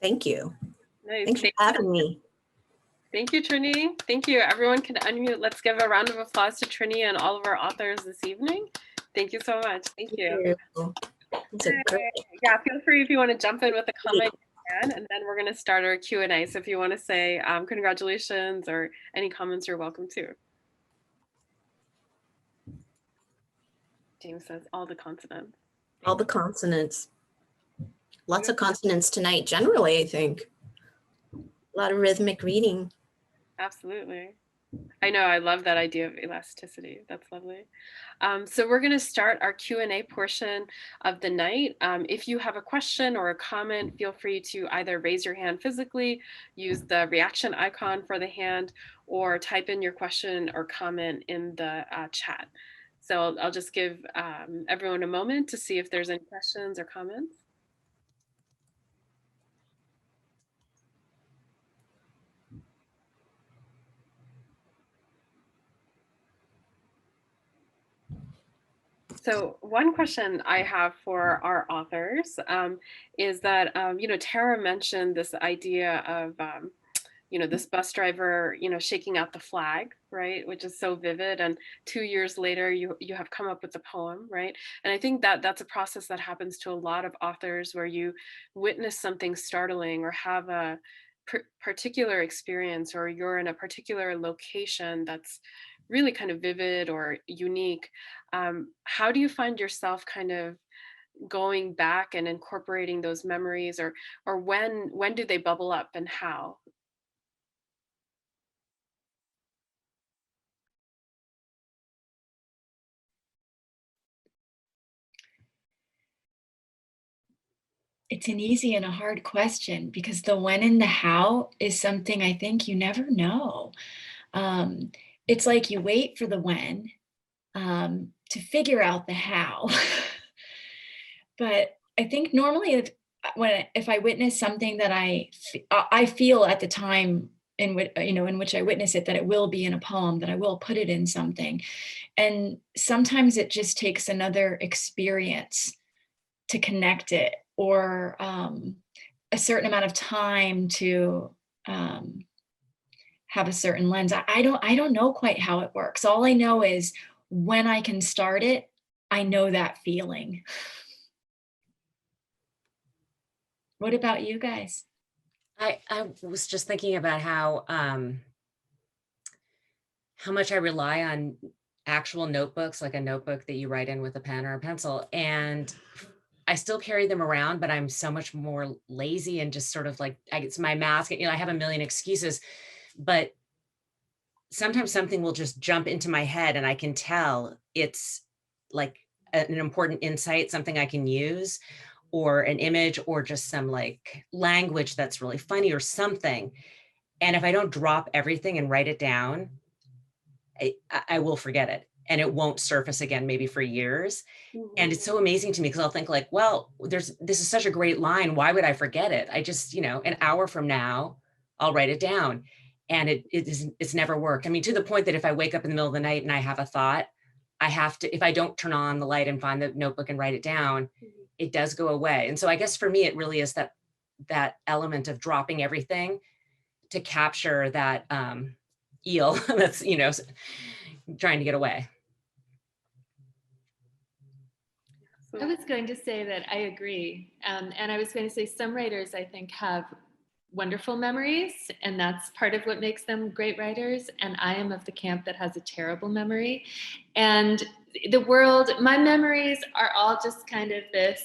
Thank you. Nice. Thanks for having me. Thank you, Trinie. Thank you. Everyone can unmute. Let's give a round of applause to Trinie and all of our authors this evening. Thank you so much. Thank you. Yeah, feel free if you want to jump in with a comment, you can, and then we're going to start our Q&A. So if you want to say congratulations or any comments, you're welcome to. James says all the consonants. All the consonants. Lots of consonants tonight, generally, I think. A lot of rhythmic reading. Absolutely. I know, I love that idea of elasticity. That's lovely. So we're going to start our Q&A portion of the night. If you have a question or a comment, feel free to either raise your hand physically, use the reaction icon for the hand, or type in your question or comment in the chat. So I'll just give everyone a moment to see if there's any questions or comments. So one question I have for our authors is that, Tara mentioned this idea of, this bus driver, shaking out the flag, right? Which is so vivid. And 2 years later, you have come up with the poem, right? And I think that that's a process that happens to a lot of authors where you witness something startling or have a particular experience, or you're in a particular location that's really kind of vivid or unique. How do you find yourself kind of going back and incorporating those memories, or when do they bubble up and how? It's an easy and a hard question, because the when and the how is something I think you never know. It's like you wait for the when to figure out the how. But I think normally if I witness something that I feel at the time in which I witness it, that it will be in a poem, that I will put it in something. And sometimes it just takes another experience to connect it, or a certain amount of time to have a certain lens. I don't know quite how it works. All I know is when I can start it, I know that feeling. What about you guys? I was just thinking about how much I rely on actual notebooks, like a notebook that you write in with a pen or a pencil. And I still carry them around, but I'm so much more lazy and just sort of like, it's my mask. I have a million excuses, but sometimes something will just jump into my head and I can tell it's like an important insight, something I can use, or an image, or just some like language that's really funny or something. And if I don't drop everything and write it down, I will forget it, and it won't surface again, maybe for years. Mm-hmm. And it's so amazing to me, because I'll think like, well, this is such a great line. Why would I forget it? I just, an hour from now, I'll write it down. And it's never worked. I mean, to the point that if I wake up in the middle of the night and I have a thought, I have to, if I don't turn on the light and find the notebook and write it down, mm-hmm. it does go away. And so I guess for me, it really is that element of dropping everything to capture that eel that's, trying to get away. I was going to say that I agree. And I was going to say some writers, I think, have wonderful memories, and that's part of what makes them great writers. And I am of the camp that has a terrible memory. And my memories are all just kind of this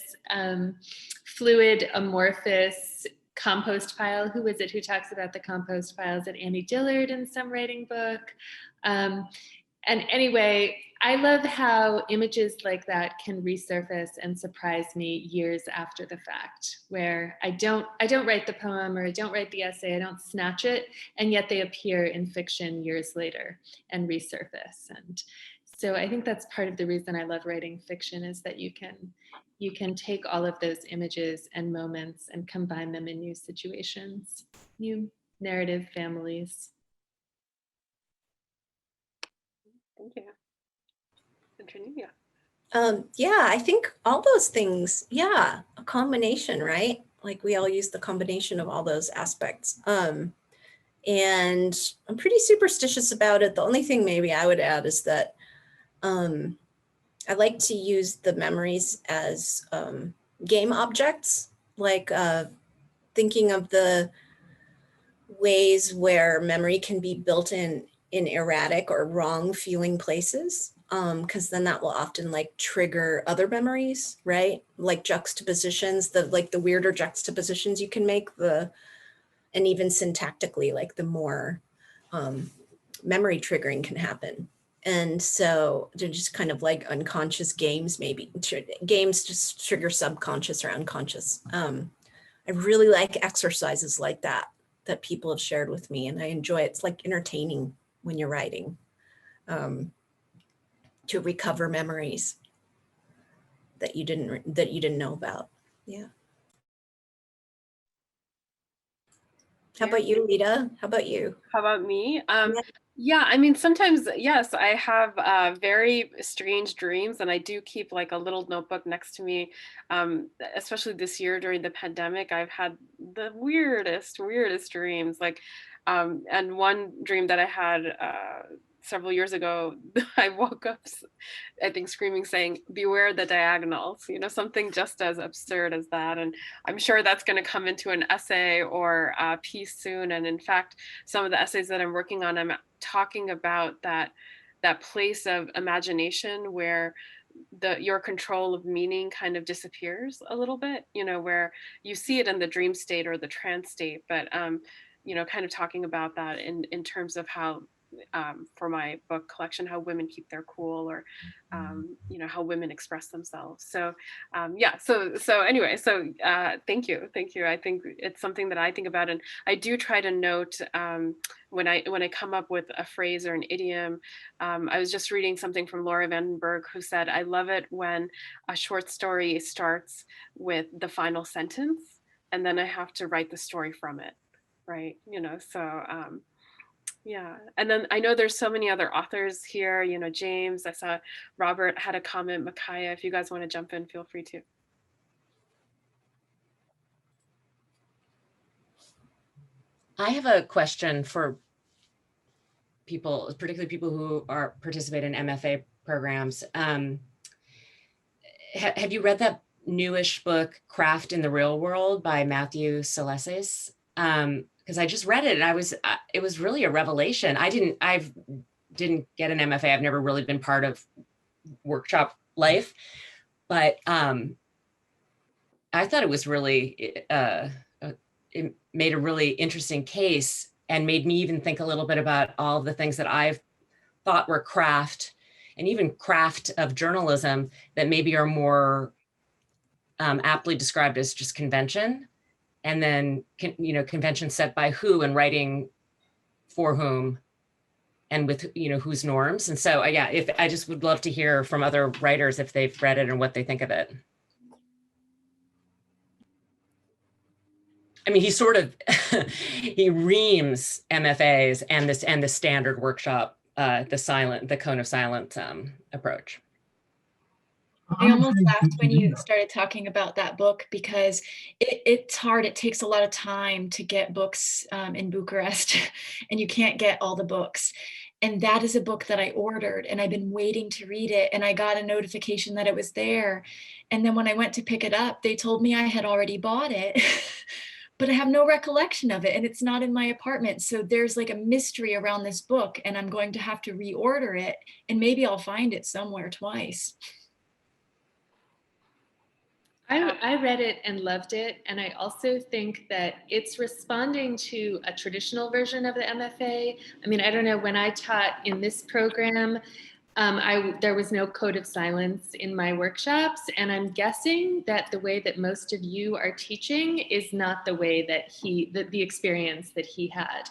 fluid, amorphous compost pile. Who is it who talks about the compost piles? At Annie Dillard in some writing book. And anyway, I love how images like that can resurface and surprise me years after the fact, where I don't write the poem or I don't write the essay, I don't snatch it, and yet they appear in fiction years later and resurface. And so I think that's part of the reason I love writing fiction, is that you can you can take all of those images and moments and combine them in new situations, new narrative families. Thank you. And Trinie, yeah. Yeah, I think all those things, yeah, a combination, right? Like we all use the combination of all those aspects. And I'm pretty superstitious about it. The only thing maybe I would add is that I like to use the memories as game objects, like thinking of the ways where memory can be built in erratic or wrong feeling places, because then that will often like trigger other memories, right? Like juxtapositions, the weirder juxtapositions you can make, and even syntactically, like the more memory triggering can happen. And so they're just kind of like unconscious games, maybe. Games just trigger subconscious or unconscious. I really like exercises like that people have shared with me, and I enjoy it. It's like entertaining when you're writing, to recover memories that you didn't know about. Yeah. How about you, Rita? How about you? How about me? Yeah, I mean, sometimes, yes, I have very strange dreams, and I do keep like a little notebook next to me. Especially this year during the pandemic, I've had the weirdest dreams. Like, and one dream that I had several years ago, I woke up, I think, screaming, saying, "Beware the diagonals," something just as absurd as that. And I'm sure that's going to come into an essay or a piece soon. And in fact, some of the essays that I'm working on, I'm talking about that place of imagination where your control of meaning kind of disappears a little bit, where you see it in the dream state or the trance state, but kind of talking about that in terms of how, for my book collection, how women keep their cool, or how women express themselves. So yeah, so anyway, so thank you. I think it's something that I think about, and I do try to note when I come up with a phrase or an idiom. I was just reading something from Laura Vandenberg, who said, "I love it when a short story starts with the final sentence, and then I have to write the story from it." Right. So yeah. And then I know there's so many other authors here, James, I saw Robert had a comment, Micaiah, if you guys want to jump in, feel free to. I have a question for people, particularly people who participate in MFA programs. Have you read that newish book, Craft in the Real World by Matthew Salesses? Because I just read it, and it was really a revelation. I didn't get an MFA. I've never really been part of workshop life, but I thought it was really, it made a really interesting case, and made me even think a little bit about all of the things that I've thought were craft, and even craft of journalism, that maybe are more aptly described as just convention. And then, convention set by who, and writing for whom, and with, whose norms. And so, yeah, I just would love to hear from other writers if they've read it and what they think of it. I mean, he sort of, he reams MFAs and the standard workshop, the cone of silent approach. I almost laughed when you started talking about that book, because it's hard. It takes a lot of time to get books in Bucharest, and you can't get all the books. And that is a book that I ordered, and I've been waiting to read it, and I got a notification that it was there. And then when I went to pick it up, they told me I had already bought it, but I have no recollection of it, and it's not in my apartment. So there's like a mystery around this book, and I'm going to have to reorder it, and maybe I'll find it somewhere twice. I read it and loved it. And I also think that it's responding to a traditional version of the MFA. I mean, I don't know, when I taught in this program, there was no code of silence in my workshops. And I'm guessing that the way that most of you are teaching is not the way that the experience that he had.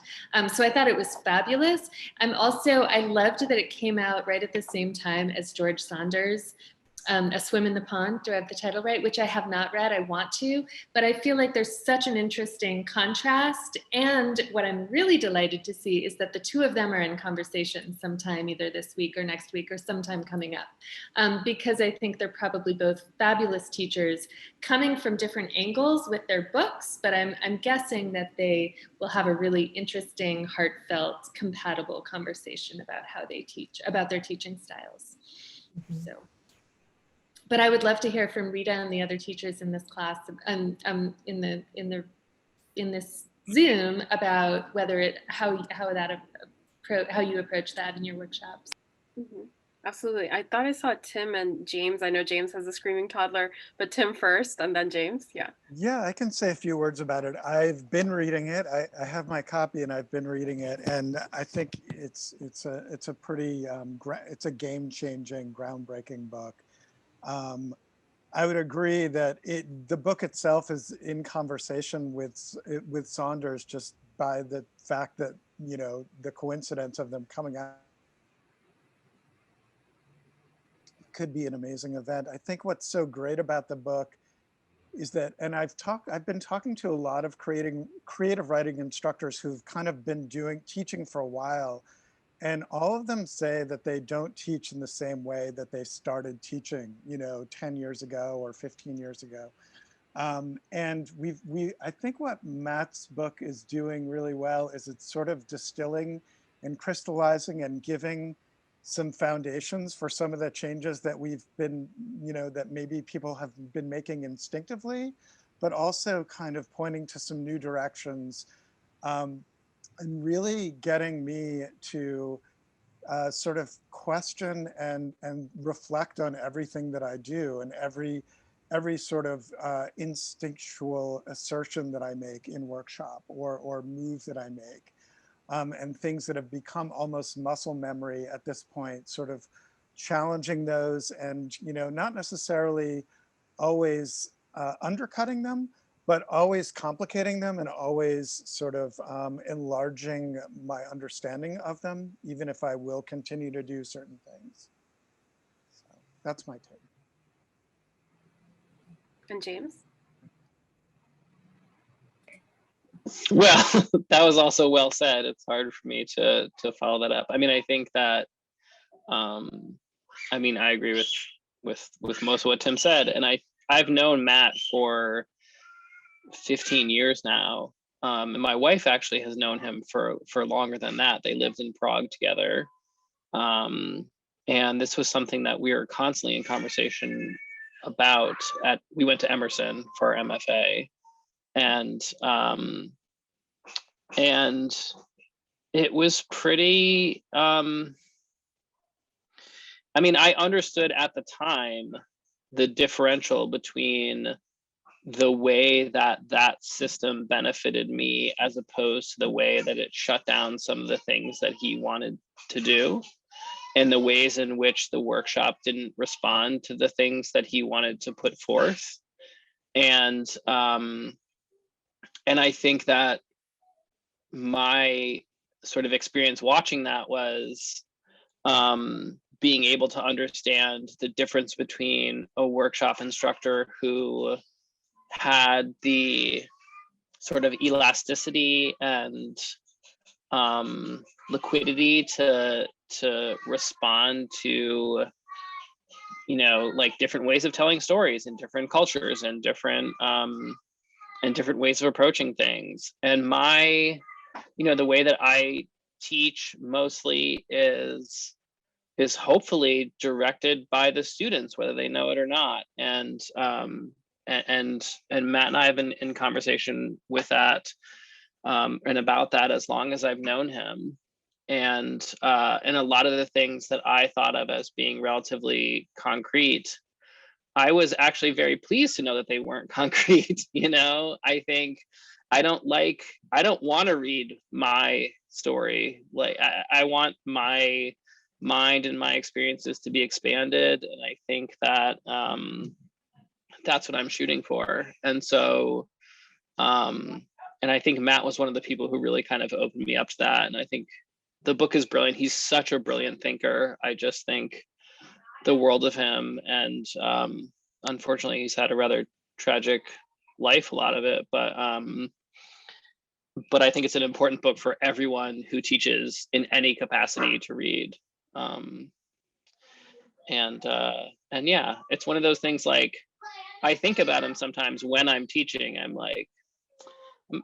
So I thought it was fabulous. I loved that it came out right at the same time as George Saunders' A Swim in the Pond, do I have the title right? Which I have not read, I want to, but I feel like there's such an interesting contrast. And what I'm really delighted to see is that the two of them are in conversation sometime either this week or next week or sometime coming up. Because I think they're probably both fabulous teachers coming from different angles with their books, but I'm guessing that they will have a really interesting, heartfelt, compatible conversation about how they teach, about their teaching styles. So. But I would love to hear from Rita and the other teachers in this class, in this Zoom, about whether how you approach that in your workshops. Mhm. Absolutely. I thought I saw Tim and James. I know James has a screaming toddler, but Tim first and then James. Yeah. Yeah, I can say a few words about it. I've been reading it. I have my copy and I've been reading it, and I think it's a pretty it's a game-changing, groundbreaking book. I would agree that the book itself is in conversation with Saunders, just by the fact that, you know, the coincidence of them coming out could be an amazing event. I think what's so great about the book is that, and I've been talking to a lot of creative writing instructors who've kind of been teaching for a while, and all of them say that they don't teach in the same way that they started teaching, you know, 10 years ago or 15 years ago. And I think what Matt's book is doing really well is it's sort of distilling and crystallizing and giving some foundations for some of the changes that we've been, you know, that maybe people have been making instinctively, but also kind of pointing to some new directions. And really getting me to sort of question and reflect on everything that I do, and every sort of instinctual assertion that I make in workshop, or move that I make, and things that have become almost muscle memory at this point, sort of challenging those, and, you know, not necessarily always undercutting them, but always complicating them, and always sort of enlarging my understanding of them, even if I will continue to do certain things. So that's my take. And James? Well, that was also well said. It's hard for me to follow that up. I mean, I think that, I mean, I agree with most of what Tim said, and I've known Matt for 15 years now, and my wife actually has known him for longer than that. They lived in Prague together, and this was something that we were constantly in conversation about. We went to Emerson for our MFA, and it was pretty. I mean, I understood at the time the differential between the way that system benefited me as opposed to the way that it shut down some of the things that he wanted to do, and the ways in which the workshop didn't respond to the things that he wanted to put forth. And I think that my sort of experience watching that was being able to understand the difference between a workshop instructor who had the sort of elasticity and liquidity to respond to, you know, like different ways of telling stories in different cultures and different ways of approaching things. And my, you know, the way that I teach mostly is hopefully directed by the students, whether they know it or not. And Matt and I have been in conversation with that and about that as long as I've known him. And a lot of the things that I thought of as being relatively concrete, I was actually very pleased to know that they weren't concrete. You know, I think I don't want to read my story. Like I want my mind and my experiences to be expanded. And I think that that's what I'm shooting for. And so, and I think Matt was one of the people who really kind of opened me up to that. And I think the book is brilliant. He's such a brilliant thinker. I just think the world of him. And unfortunately, he's had a rather tragic life, a lot of it. But I think it's an important book for everyone who teaches in any capacity to read. And yeah, it's one of those things, like, I think about him sometimes when I'm teaching. I'm like,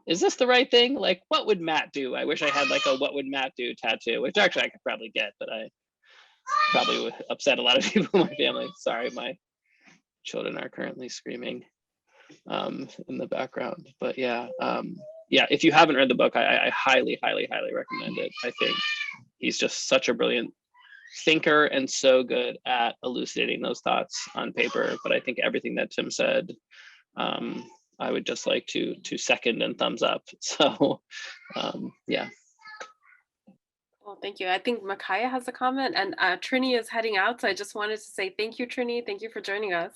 is this the right thing? Like, what would Matt do? I wish I had like a "what would Matt do" tattoo, which actually I could probably get, but I probably would upset a lot of people in my family. Sorry, my children are currently screaming in the background. But yeah, if you haven't read the book, I highly, highly, highly recommend it. I think he's just such a brilliant thinker and so good at elucidating those thoughts on paper. But I think everything that Tim said, I would just like to second and thumbs up. So yeah. Well, thank you. I think Micaiah has a comment, and Trinie is heading out. So I just wanted to say thank you, Trinie. Thank you for joining us.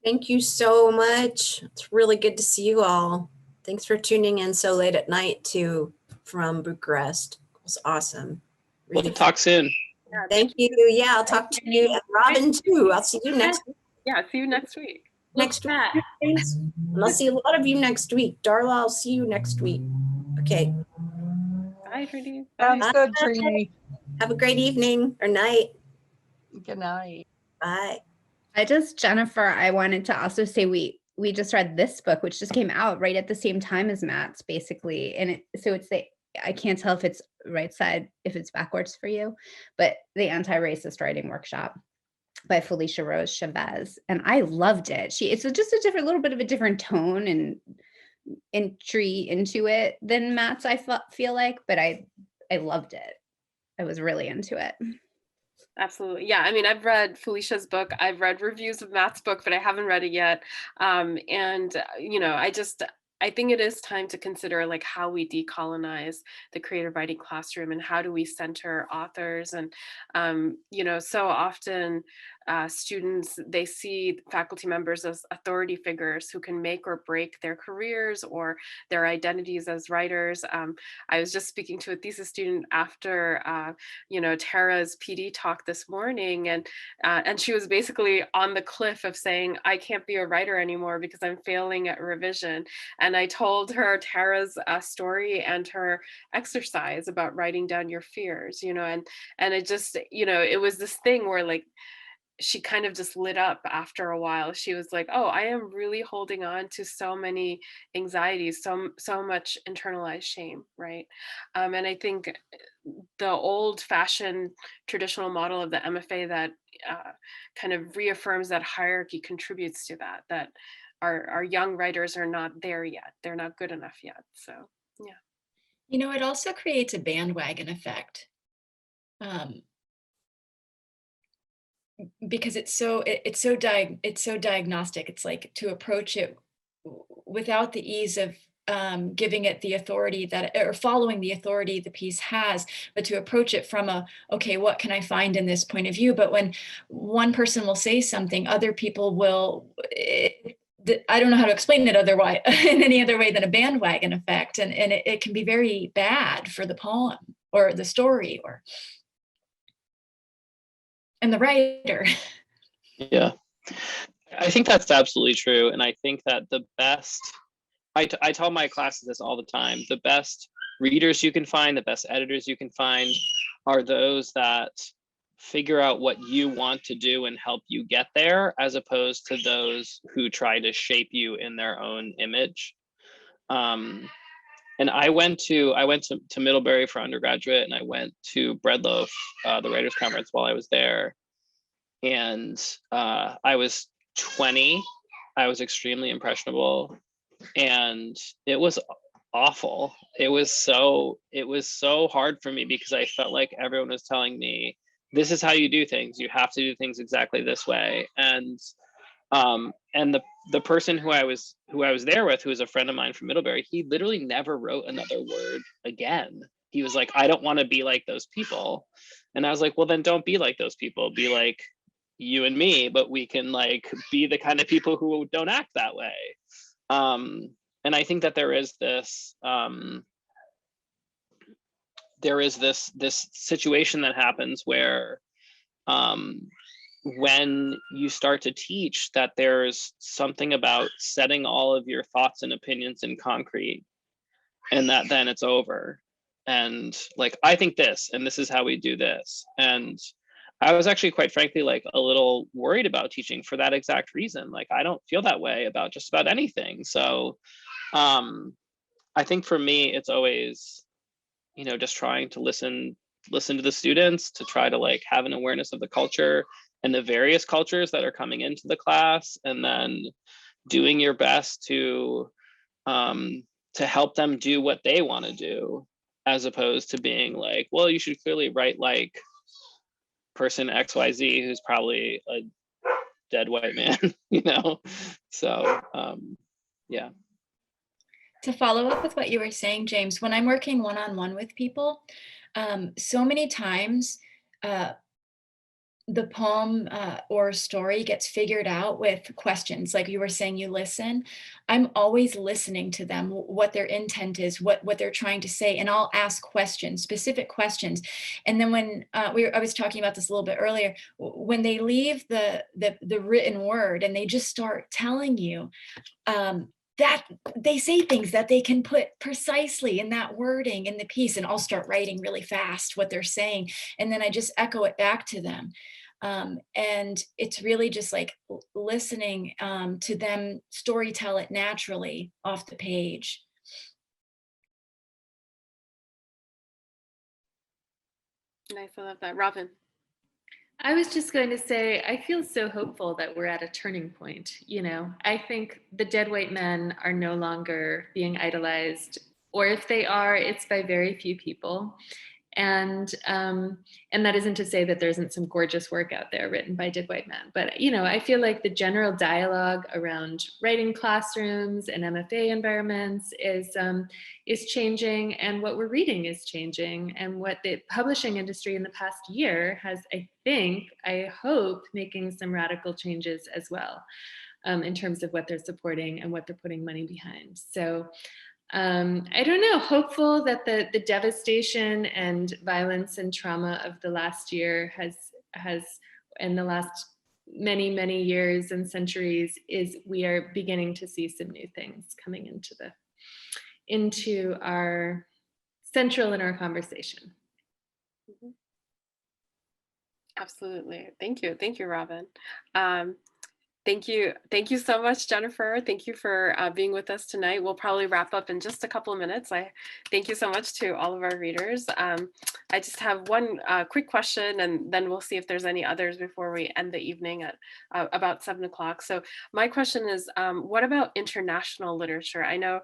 Thank you so much. It's really good to see you all. Thanks for tuning in so late at night too from Bucharest. It was awesome. We'll Really talk soon. Yeah, Thank you. Yeah, I'll talk to you and Robin too. I'll see you next week. Yeah, see you next week. Next week. Thanks. And I'll see a lot of you next week. Darla, I'll see you next week. Okay. Bye, Trinie. Sounds Bye. good, Trinie. Have a great evening or night. Good night. Bye. Jennifer, I wanted to also say we just read this book, which just came out right at the same time as Matt's, basically. And it's I can't tell if it's right side, if it's backwards for you, but The Anti-Racist Writing Workshop by Felicia Rose Chavez. And I loved it. It's just a little bit of a different tone and entry into it than Matt's, I feel like, but I loved it. I was really into it. Absolutely. Yeah. I mean, I've read Felicia's book. I've read reviews of Matt's book, but I haven't read it yet. I think it is time to consider like how we decolonize the creative writing classroom and how do we center authors. And, so often students, they see faculty members as authority figures who can make or break their careers or their identities as writers. I was just speaking to a thesis student after, Tara's PD talk this morning, and she was basically on the cliff of saying, I can't be a writer anymore because I'm failing at revision. And I told her Tara's story and her exercise about writing down your fears, and it just, it was this thing where like, she kind of just lit up after a while. She was like, oh, I am really holding on to so many anxieties, so much internalized shame, right? And I think the old-fashioned traditional model of the MFA that kind of reaffirms that hierarchy contributes to that our young writers are not there yet. They're not good enough yet. So, yeah. It also creates a bandwagon effect. Because it's so diagnostic. It's like to approach it without the ease of giving it the authority or following the authority the piece has, but to approach it from okay, what can I find in this point of view? But when one person will say something, other people will, I don't know how to explain it otherwise in any other way than a bandwagon effect. And it can be very bad for the poem or the story and the writer. Yeah, I think that's absolutely true. And I think that the best, I tell my classes this all the time, the best readers you can find, the best editors you can find are those that figure out what you want to do and help you get there, as opposed to those who try to shape you in their own image. And I went to Middlebury for undergraduate, and I went to Breadloaf, the Writers' Conference, while I was there. And I was 20. I was extremely impressionable, and it was awful. It was so hard for me because I felt like everyone was telling me, "This is how you do things. You have to do things exactly this way." And the person who I was there with, who was a friend of mine from Middlebury, he literally never wrote another word again. He was like, I don't want to be like those people. And I was like, well, then don't be like those people. Be like you and me, but we can like be the kind of people who don't act that way. And I think that there is this situation that happens where when you start to teach, that there's something about setting all of your thoughts and opinions in concrete, and that then it's over. And like, I think this, and this is how we do this. And I was actually, quite frankly, like a little worried about teaching for that exact reason. Like, I don't feel that way about just about anything. So I think for me, it's always, you know, just trying to listen to the students, to try to like have an awareness of the culture and the various cultures that are coming into the class, and then doing your best to help them do what they want to do, as opposed to being like, well, you should clearly write like person XYZ who's probably a dead white man, you know? So yeah. To follow up with what you were saying, James, when I'm working one-on-one with people, so many times the poem or story gets figured out with questions. Like you were saying, you listen. I'm always listening to them, what their intent is, what they're trying to say, and I'll ask questions, specific questions. And then when I was talking about this a little bit earlier, when they leave the written word and they just start telling you, that they say things that they can put precisely in that wording in the piece, and I'll start writing really fast what they're saying, and then I just echo it back to them. And it's really just like listening to them story tell it naturally off the page. Nice, I love that. Robin. I was just going to say, I feel so hopeful that we're at a turning point. You know, I think the dead white men are no longer being idolized, or if they are, it's by very few people. And that isn't to say that there isn't some gorgeous work out there written by dead white men, but you know, I feel like the general dialogue around writing classrooms and MFA environments is changing, and what we're reading is changing, and what the publishing industry in the past year has, I hope, making some radical changes as well, in terms of what they're supporting and what they're putting money behind. So I don't know, hopeful that the devastation and violence and trauma of the last year has in the last many years and centuries, is we are beginning to see some new things coming into our central in our conversation. Mm-hmm. Absolutely. Thank you, Robin. Thank you so much, Jennifer. Thank you for being with us tonight. We'll probably wrap up in just a couple of minutes. I thank you so much to all of our readers. I just have one quick question, and then we'll see if there's any others before we end the evening at about 7 o'clock. So my question is, what about international literature? I know,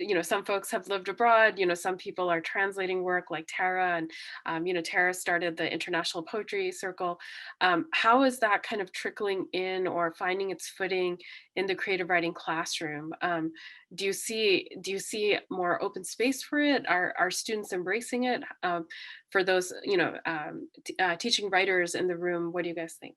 you know, some folks have lived abroad. You know, some people are translating work, like Tara, and you know, Tara started the International Poetry Circle. How is that kind of trickling in or finding its footing in the creative writing classroom? Do you see more open space for it? Are students embracing it? For those, you know, teaching writers in the room, what do you guys think?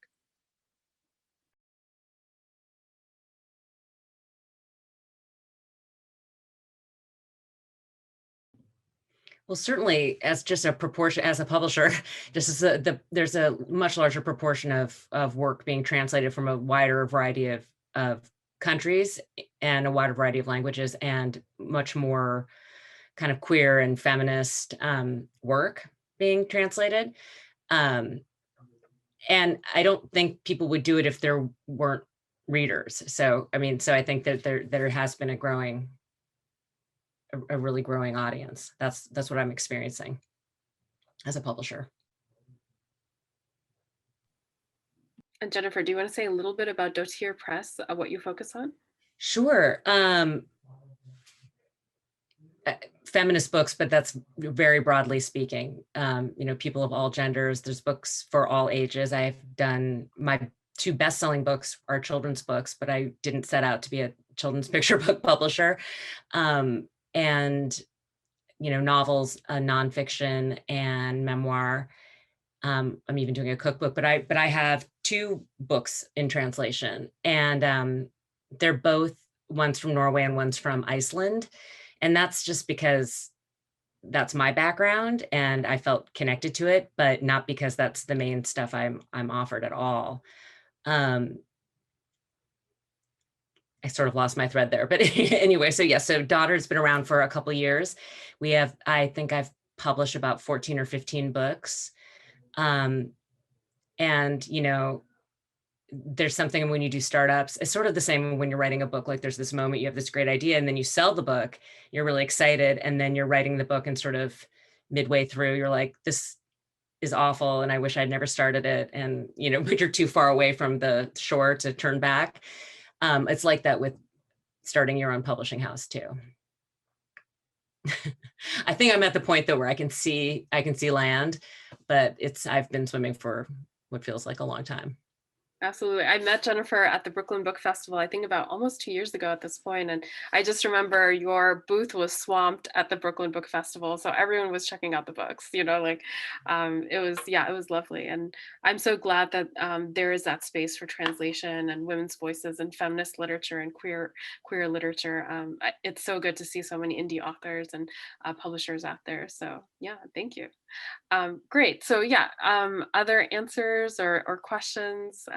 Well, certainly, as just a proportion, as a publisher, just as there's a much larger proportion of work being translated from a wider variety of countries and a wider variety of languages, and much more kind of queer and feminist work being translated. And I don't think people would do it if there weren't readers. So, I mean, so I think that there has been a really growing audience. That's what I'm experiencing as a publisher. And Jennifer, do you want to say a little bit about Dotier Press, what you focus on? Sure. Feminist books, but that's very broadly speaking. You know, people of all genders. There's books for all ages. I've done my 2 best-selling books are children's books, but I didn't set out to be a children's picture book publisher. And, you know, novels, nonfiction, and memoir. I'm even doing a cookbook, but I have 2 books in translation, and they're both, one's from Norway and one's from Iceland. And that's just because that's my background and I felt connected to it, but not because that's the main stuff I'm offered at all. I sort of lost my thread there, but anyway, so yes, so Daughter's been around for a couple years. I think I've published about 14 or 15 books. And, there's something when you do startups, it's sort of the same when you're writing a book, like there's this moment, you have this great idea and then you sell the book, you're really excited. And then you're writing the book and sort of midway through, you're like, this is awful. And I wish I'd never started it. And, but you're too far away from the shore to turn back. It's like that with starting your own publishing house too. I think I'm at the point though where I can see land, but I've been swimming for what feels like a long time. Absolutely. I met Jennifer at the Brooklyn Book Festival, I think about almost 2 years ago at this point. And I just remember your booth was swamped at the Brooklyn Book Festival. So everyone was checking out the books, it was lovely. And I'm so glad that there is that space for translation and women's voices and feminist literature and queer literature. It's so good to see so many indie authors and publishers out there. So yeah, thank you. Great. So yeah, other answers or questions?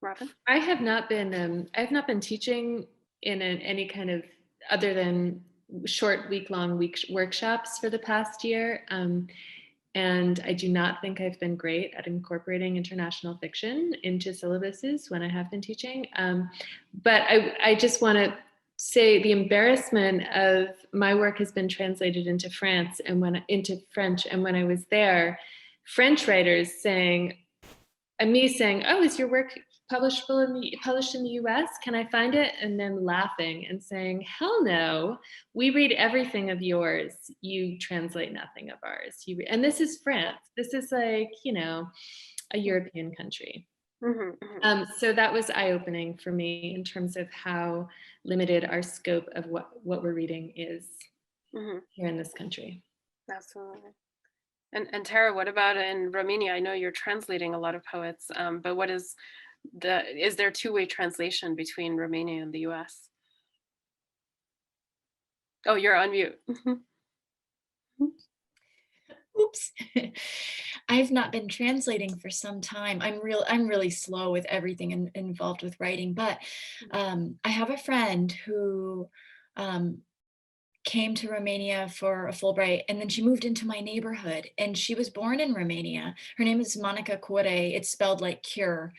Robin? I have not been teaching in any kind of other than short week-long workshops for the past year. And I do not think I've been great at incorporating international fiction into syllabuses when I have been teaching. But I just want to say the embarrassment of my work has been translated into French, and when I was there, French writers saying, "Oh, is your work published in the US? Can I find it?" And then laughing and saying, "Hell no, we read everything of yours. You translate nothing of ours." And this is France. This is like, a European country. Mm-hmm. So that was eye-opening for me in terms of how limited our scope of what we're reading is here in this country. Absolutely. And Tara, what about in Romania? I know you're translating a lot of poets, but is there two-way translation between Romania and the US? Oh, you're on mute. Oops. I've not been translating for some time. I'm really slow with everything involved with writing, but I have a friend who came to Romania for a Fulbright, and then she moved into my neighborhood, and she was born in Romania. Her name is Monica Core. It's spelled like cure.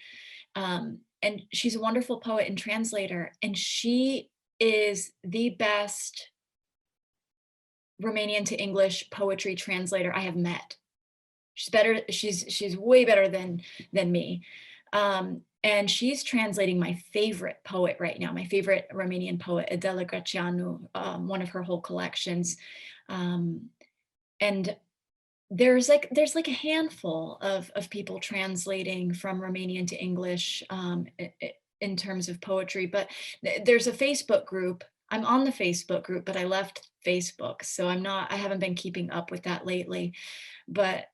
And she's a wonderful poet and translator, and she is the best Romanian to English poetry translator I have met. She's way better than me. And she's translating my favorite poet right now, my favorite Romanian poet, Adela Gracianu, one of her whole collections. And there's like a handful of people translating from Romanian to English in terms of poetry, but there's a Facebook group. I'm on the Facebook group, but I left Facebook, so I haven't been keeping up with that lately, but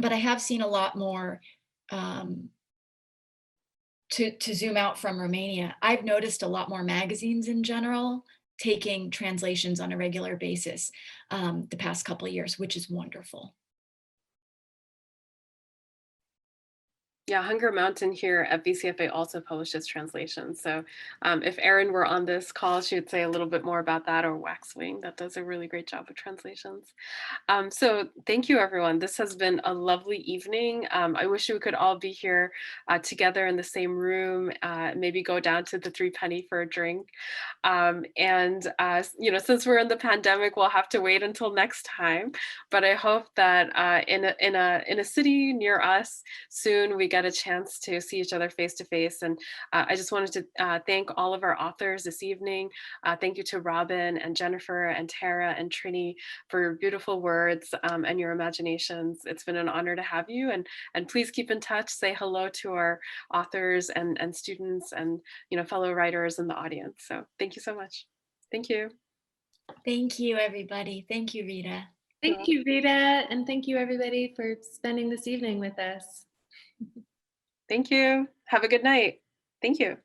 I have seen a lot more to zoom out from Romania. I've noticed a lot more magazines in general taking translations on a regular basis the past couple of years, which is wonderful. Yeah, Hunger Mountain here at VCFA also publishes translations. So if Erin were on this call, she would say a little bit more about that, or Waxwing, that does a really great job of translations. So thank you, everyone. This has been a lovely evening. I wish we could all be here together in the same room, maybe go down to the 3 Penny for a drink. Since we're in the pandemic, we'll have to wait until next time. But I hope that in a city near us soon, we get a chance to see each other face to face. And I just wanted to thank all of our authors this evening. Thank you to Robin and Jennifer and Tara and Trinie for your beautiful words and your imaginations. It's been an honor to have you, and please keep in touch. Say hello to our authors and students and fellow writers in the audience. So thank you so much. Thank you. Thank you, everybody. Thank you, Rita. Thank you, Rita, and thank you, everybody, for spending this evening with us. Thank you. Have a good night. Thank you.